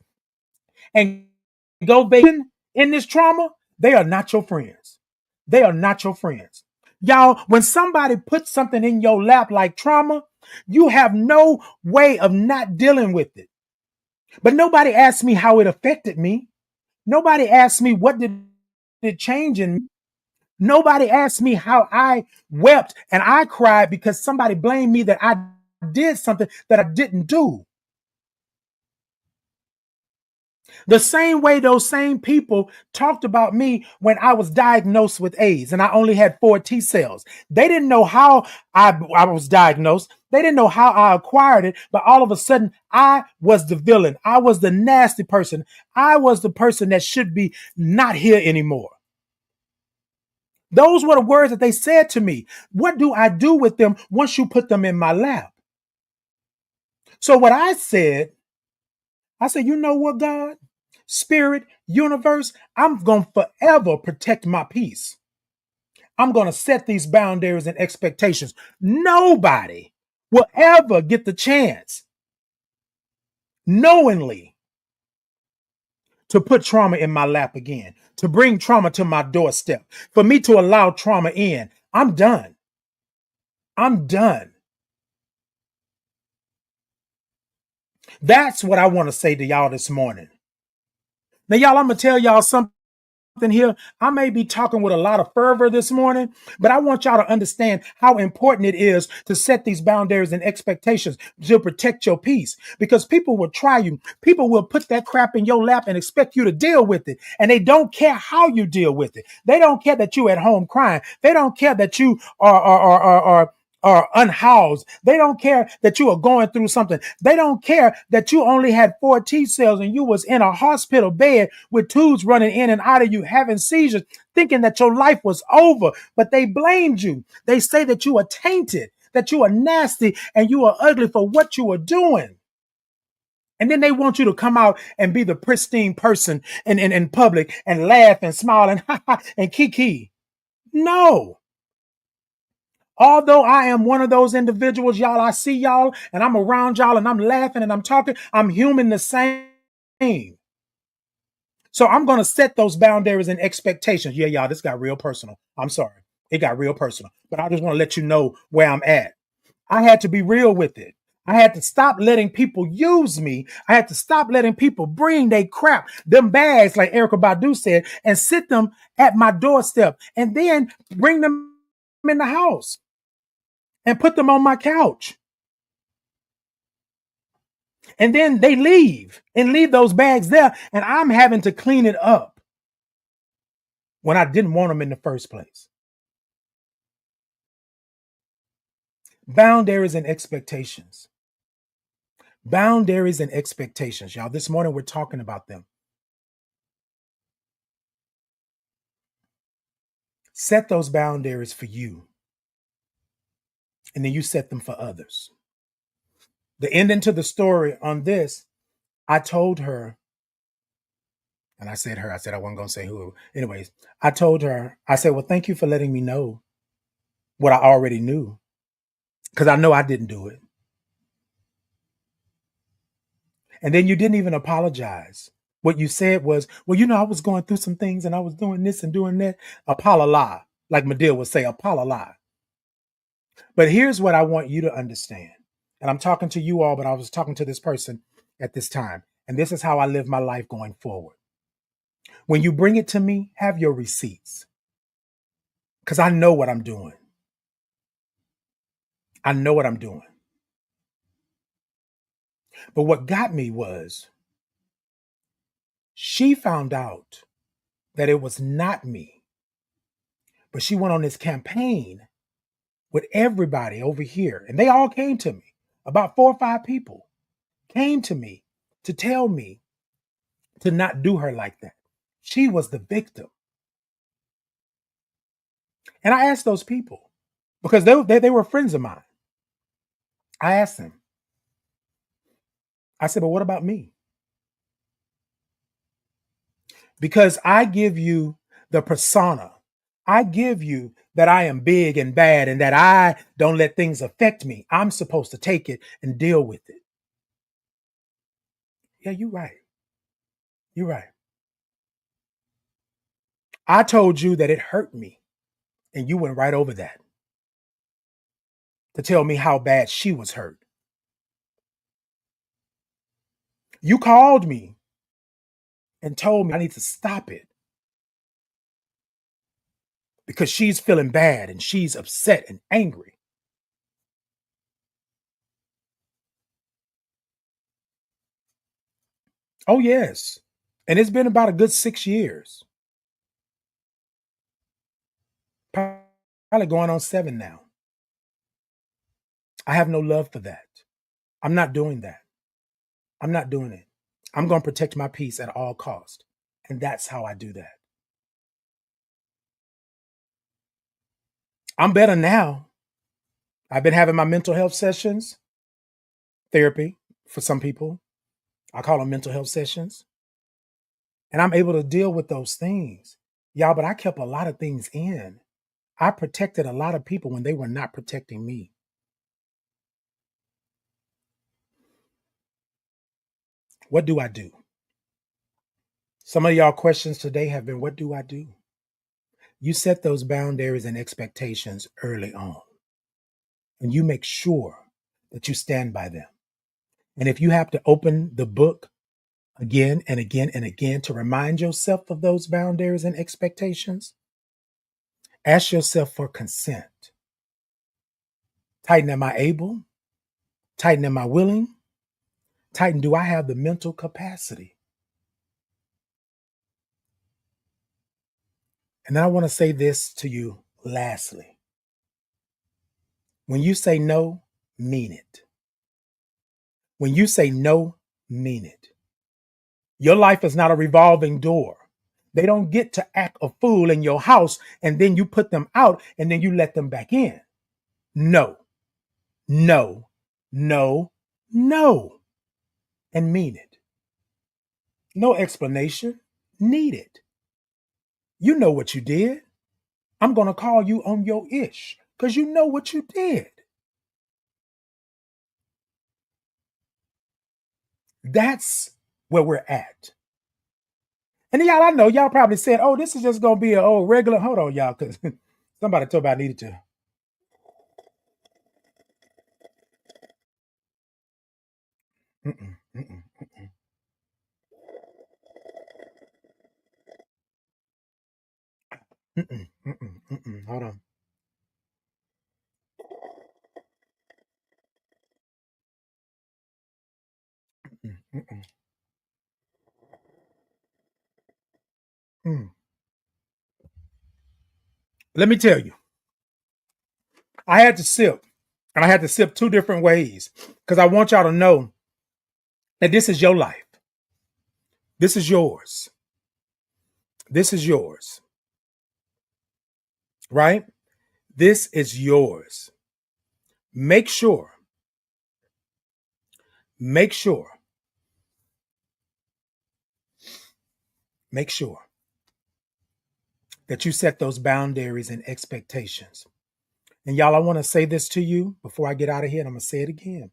and go vacation in this trauma, they are not your friends. They are not your friends. Y'all, when somebody puts something in your lap like trauma, you have no way of not dealing with it. But nobody asked me how it affected me. Nobody asked me what did it change in me. Nobody asked me how I wept and I cried because somebody blamed me that I did something that I didn't do. The same way those same people talked about me when I was diagnosed with AIDS and I only had 4 T cells. They didn't know how I was diagnosed. They didn't know how I acquired it, but all of a sudden I was the villain. I was the nasty person. I was the person that should be not here anymore. Those were the words that they said to me. What do I do with them once you put them in my lap? So what I said, you know what, God? Spirit, universe, I'm going to forever protect my peace. I'm going to set these boundaries and expectations. Nobody will ever get the chance knowingly to put trauma in my lap again, to bring trauma to my doorstep, for me to allow trauma in. I'm done. I'm done. That's what I want to say to y'all this morning. Now, y'all, I'm going to tell y'all something here. I may be talking with a lot of fervor this morning, but I want y'all to understand how important it is to set these boundaries and expectations to protect your peace, because people will try you. People will put that crap in your lap and expect you to deal with it. And they don't care how you deal with it. They don't care that you at home crying. They don't care that you are unhoused. They don't care that you are going through something. They don't care that you only had 4 T cells and you was in a hospital bed with tubes running in and out of you, having seizures, thinking that your life was over, but they blamed you. They say that you are tainted, that you are nasty and you are ugly for what you are doing. And then they want you to come out and be the pristine person in public and laugh and smile and and kiki. No. Although I am one of those individuals, y'all, I see y'all and I'm around y'all and I'm laughing and I'm talking. I'm human the same. So I'm going to set those boundaries and expectations. Yeah, y'all, this got real personal. I'm sorry. It got real personal. But I just want to let you know where I'm at. I had to be real with it. I had to stop letting people use me. I had to stop letting people bring they crap, them bags, like Erica Badu said, and sit them at my doorstep and then bring them in the house and put them on my couch. And then they leave and leave those bags there. And I'm having to clean it up when I didn't want them in the first place. Boundaries and expectations. Boundaries and expectations. Y'all, this morning we're talking about them. Set those boundaries for you. And then you set them for others. The ending to the story on this, I told her, and I said I wasn't going to say who. Anyways, I told her, I said, well, thank you for letting me know what I already knew. Because I know I didn't do it. And then you didn't even apologize. What you said was, well, I was going through some things and I was doing this and doing that. Apologize. Like Medill would say, apologize. But here's what I want you to understand. And I'm talking to you all, but I was talking to this person at this time. And this is how I live my life going forward. When you bring it to me, have your receipts. Because I know what I'm doing. I know what I'm doing. But what got me was she found out that it was not me. But she went on this campaign with everybody over here. And they all came to me. About 4 or 5 people came to me to tell me to not do her like that. She was the victim. And I asked those people, because they were friends of mine. I asked them, I said, but what about me? Because I give you the persona. I give you that I am big and bad and that I don't let things affect me. I'm supposed to take it and deal with it. Yeah, you're right. You're right. I told you that it hurt me, and you went right over that to tell me how bad she was hurt. You called me and told me I need to stop it because she's feeling bad and she's upset and angry. Oh, yes. And it's been about a good 6 years. Probably going on 7 now. I have no love for that. I'm not doing that. I'm not doing it. I'm going to protect my peace at all costs. And that's how I do that. I'm better now. I've been having my mental health sessions, therapy for some people. I call them mental health sessions. And I'm able to deal with those things. Y'all, but I kept a lot of things in. I protected a lot of people when they were not protecting me. What do I do? Some of y'all questions today have been, what do I do? You set those boundaries and expectations early on. And you make sure that you stand by them. And if you have to open the book again and again and again to remind yourself of those boundaries and expectations, ask yourself for consent. Tighten, am I able? Tighten, am I willing? Tighten, do I have the mental capacity? And then I want to say this to you lastly. When you say no, mean it. When you say no, mean it. Your life is not a revolving door. They don't get to act a fool in your house and then you put them out and then you let them back in. No, no, no, no. And mean it. No explanation needed. You know what you did. I'm going to call you on your ish because you know what you did. That's where we're at. And y'all, I know y'all probably said, "Oh, this is just gonna be a old regular." Hold on, y'all, because somebody told me I needed to. Mm-mm, mm-mm, mm-mm, mm-mm, mm-mm. Hold on. Mm, mm-mm, mm. Let me tell you, I had to sip, and I had to sip two different ways because I want y'all to know that this is your life. This is yours. This is yours, right? This is yours. Make sure, make sure, make sure that you set those boundaries and expectations. And y'all, I want to say this to you before I get out of here, and I'm going to say it again.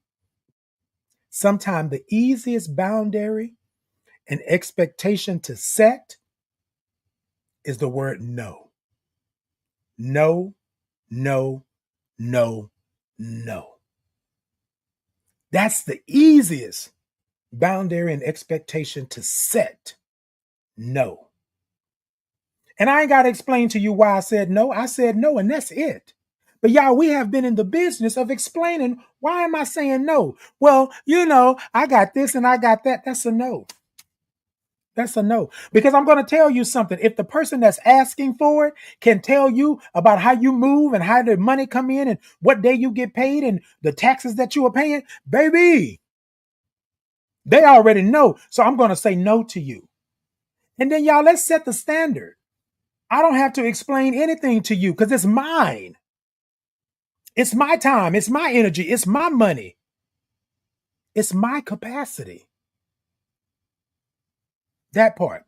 Sometimes the easiest boundary and expectation to set is the word no. No, no, no, no. That's the easiest boundary and expectation to set. No. And I ain't got to explain to you why I said no. I said no, and that's it. But y'all, we have been in the business of explaining why am I saying no? Well, I got this and I got that. That's a no. That's a no. Because I'm going to tell you something. If the person that's asking for it can tell you about how you move and how the money come in and what day you get paid and the taxes that you are paying, baby, they already know. So I'm going to say no to you. And then y'all, let's set the standard. I don't have to explain anything to you because it's mine. It's my time. It's my energy. It's my money. It's my capacity. That part.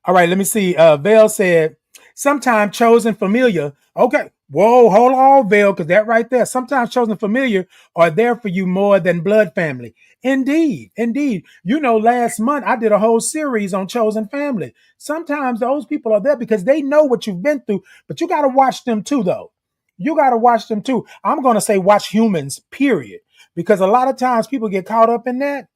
All right, let me see. Vale said, sometimes chosen familiar. Okay. Whoa, hold on, Vale, because that right there. Sometimes chosen familiar are there for you more than blood family. Indeed, indeed. Last month I did a whole series on chosen family. Sometimes those people are there because they know what you've been through, but you got to watch them too, though. You got to watch them too. I'm going to say watch humans, period, because a lot of times people get caught up in that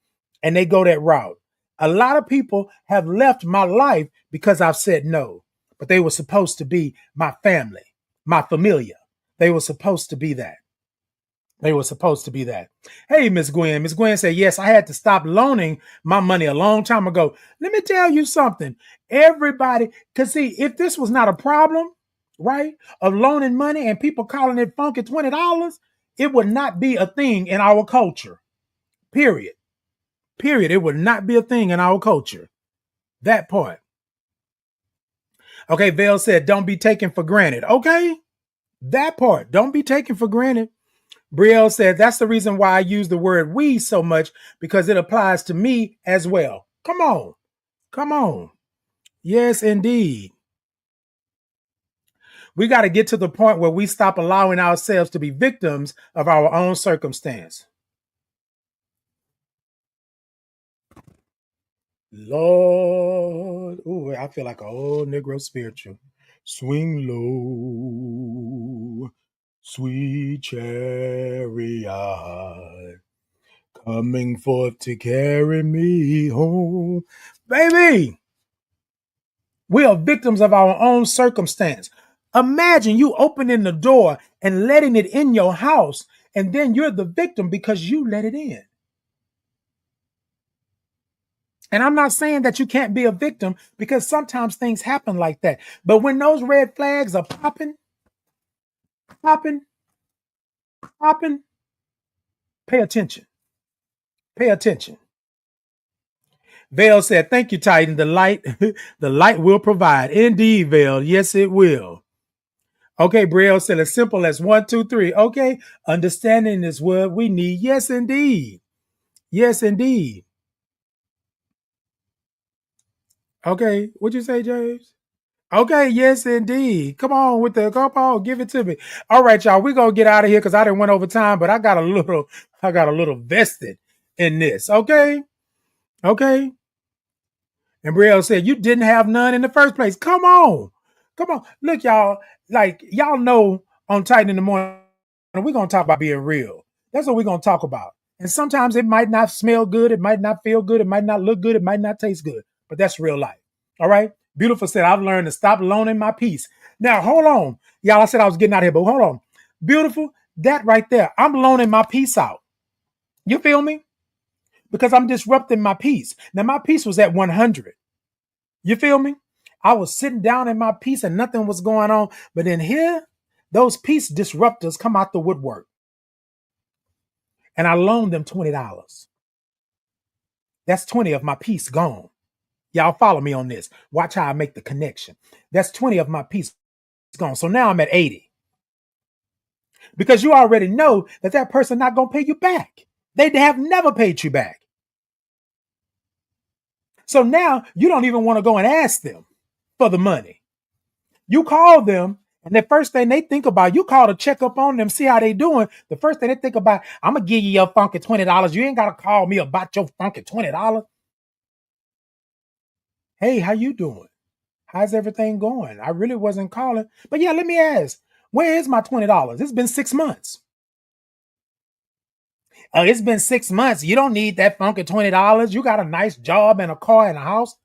and they go that route. A lot of people have left my life because I've said no, but they were supposed to be my family, my familia. They were supposed to be that. They were supposed to be that. Hey, Miss Gwen. Miss Gwen said, yes, I had to stop loaning my money a long time ago. Let me tell you something. Everybody, because see, if this was not a problem, right, of loaning money and people calling it funky $20, it would not be a thing in our culture. Period. Period. It would not be a thing in our culture. That part. Okay, Vale said, don't be taken for granted. Okay, that part. Don't be taken for granted. Brielle said, that's the reason why I use the word we so much, because it applies to me as well. Come on. Come on. Yes, indeed. We got to get to the point where we stop allowing ourselves to be victims of our own circumstance. Lord, ooh, I feel like a old Negro spiritual. Swing low, sweet chariot, coming forth to carry me home. Baby, we are victims of our own circumstance. Imagine you opening the door and letting it in your house, and then you're the victim because you let it in. And I'm not saying that you can't be a victim, because sometimes things happen like that. But when those red flags are popping, popping, popping, pay attention. Pay attention. Vale said, thank you, Titan. The light, the light will provide. Indeed, Vale. Yes, it will. Okay, Brielle said, as simple as 1, 2, 3. Okay, understanding is what we need. Yes, indeed. Yes, indeed. Okay, what'd you say, James? Okay, yes, indeed. Come on, give it to me. All right, y'all, we're gonna get out of here because I didn't went over time, but I got a little vested in this. Okay. Okay. And Brielle said, you didn't have none in the first place. Come on. Come on. Look, y'all, like, y'all know on Titan in the Morning, we're going to talk about being real. That's what we're going to talk about. And sometimes it might not smell good. It might not feel good. It might not look good. It might not taste good. But that's real life. All right. Beautiful said, I've learned to stop loaning my peace. Now, hold on. Y'all, I said I was getting out of here, but hold on. Beautiful. That right there. I'm loaning my peace out. You feel me? Because I'm disrupting my peace. Now, my peace was at 100. You feel me? I was sitting down in my peace and nothing was going on. But in here, those peace disruptors come out the woodwork. And I loaned them $20. That's 20 of my peace gone. Y'all follow me on this. Watch how I make the connection. That's 20 of my peace gone. So now I'm at 80. Because you already know that that person not going to pay you back. They have never paid you back. So now you don't even want to go and ask them for the money. You call them, and the first thing they think about, you call to check up on them, see how they doing. The first thing they think about, I'm going to give you your funky $20. You ain't got to call me about your funky $20. Hey, how you doing? How's everything going? I really wasn't calling. But yeah, let me ask, where is my $20? It's been 6 months. It's been 6 months. You don't need that funky $20. You got a nice job and a car and a house.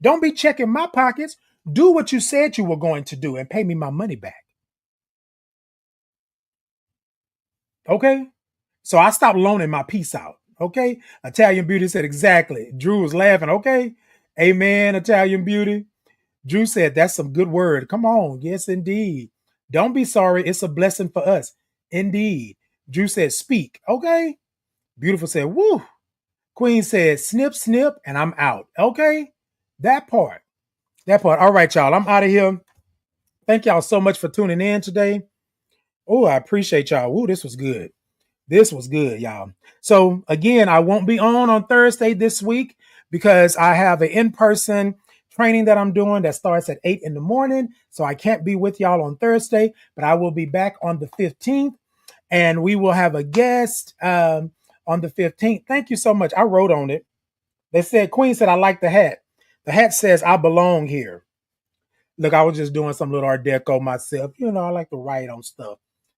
Don't be checking my pockets. Do what you said you were going to do and pay me my money back. Okay? So I stopped loaning my peace out. Okay? Italian Beauty said exactly. Drew was laughing. Okay? Amen, Italian Beauty. Drew said, that's some good word. Come on. Yes, indeed. Don't be sorry. It's a blessing for us. Indeed. Drew said, speak. Okay? Beautiful said, woo. Queen said, snip, snip, and I'm out. Okay? That part. That part. All right, y'all. I'm out of here. Thank y'all so much for tuning in today. Oh, I appreciate y'all. Ooh, this was good. This was good, y'all. So again, I won't be on Thursday this week because I have an in-person training that I'm doing that starts at 8 in the morning. So I can't be with y'all on Thursday, but I will be back on the 15th and we will have a guest on the 15th. Thank you so much. I wrote on it. They said, Queen said, I like the hat. The hat says, I belong here. Look, I was just doing some little Art Deco myself. You know, I like to write on stuff.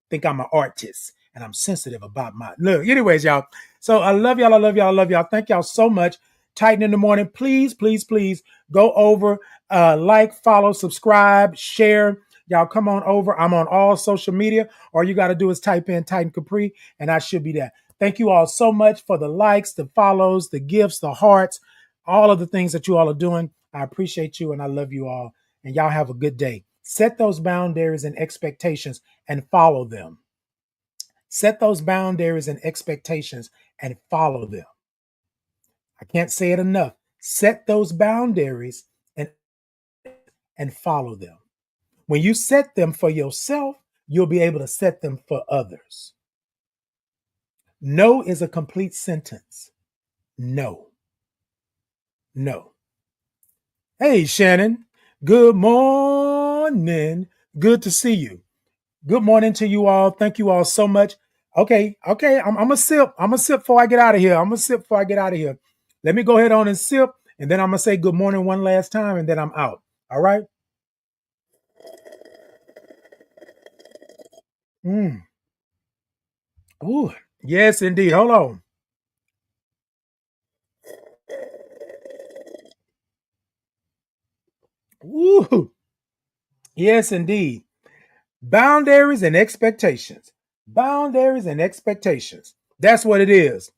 Think I'm an artist and I'm sensitive about my look. Anyways, y'all. So I love y'all. I love y'all. I love y'all. Thank y'all so much. Titan in the Morning. Please, please, please go over, like, follow, subscribe, share. Y'all come on over. I'm on all social media. All you got to do is type in Titan Capri and I should be there. Thank you all so much for the likes, the follows, the gifts, the hearts, all of the things that you all are doing. I appreciate you and I love you all. And y'all have a good day. Set those boundaries and expectations and follow them. Set those boundaries and expectations and follow them. I can't say it enough. Set those boundaries and follow them. When you set them for yourself, you'll be able to set them for others. No is a complete sentence. No. No. Hey, Shannon. Good morning. Good to see you. Good morning to you all. Thank you all so much. Okay. I'm gonna sip. I'm gonna sip before I get out of here. Let me go ahead on and sip, and then I'm gonna say good morning one last time, and then I'm out. All right. Ooh, yes, indeed. Hold on. Ooh, yes, indeed. Boundaries and expectations. Boundaries and expectations. That's what it is.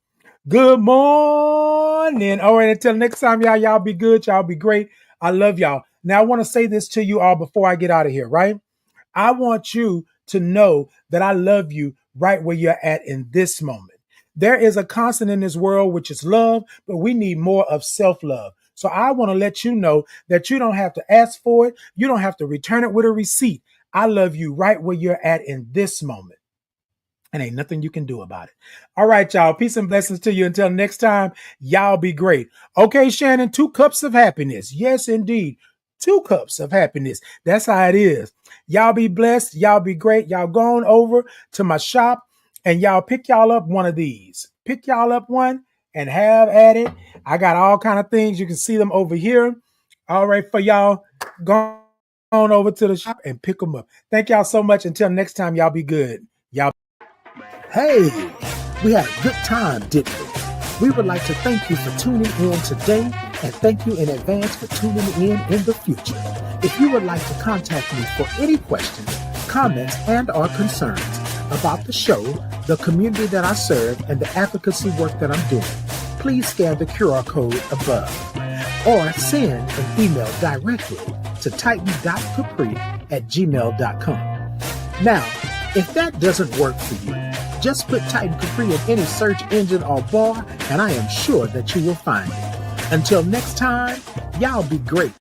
Good morning. All right, until next time, y'all be good. Y'all be great. I love y'all. Now, I want to say this to you all before I get out of here, right? I want you to know that I love you right where you're at in this moment. There is a constant in this world, which is love, but we need more of self-love. So I want to let you know that you don't have to ask for it. You don't have to return it with a receipt. I love you right where you're at in this moment. And ain't nothing you can do about it. All right, y'all. Peace and blessings to you. Until next time, y'all be great. Okay, Shannon, 2 cups of happiness. Yes, indeed. 2 cups of happiness. That's how it is. Y'all be blessed. Y'all be great. Y'all go on over to my shop and y'all pick y'all up one of these. Pick y'all up one and have at it. I got all kind of things. You can see them over here. All right, for y'all, go on over to the shop and pick them up. Thank y'all so much. Until next time, y'all be good. Y'all. Hey, we had a good time, didn't we? We would like to thank you for tuning in today and thank you in advance for tuning in the future. If you would like to contact me for any questions, comments, and or concerns about the show, the community that I serve, and the advocacy work that I'm doing, please scan the QR code above or send an email directly to titan.capri@gmail.com. Now, if that doesn't work for you, just put Titan Capri in any search engine or bar, and I am sure that you will find it. Until next time, y'all be great.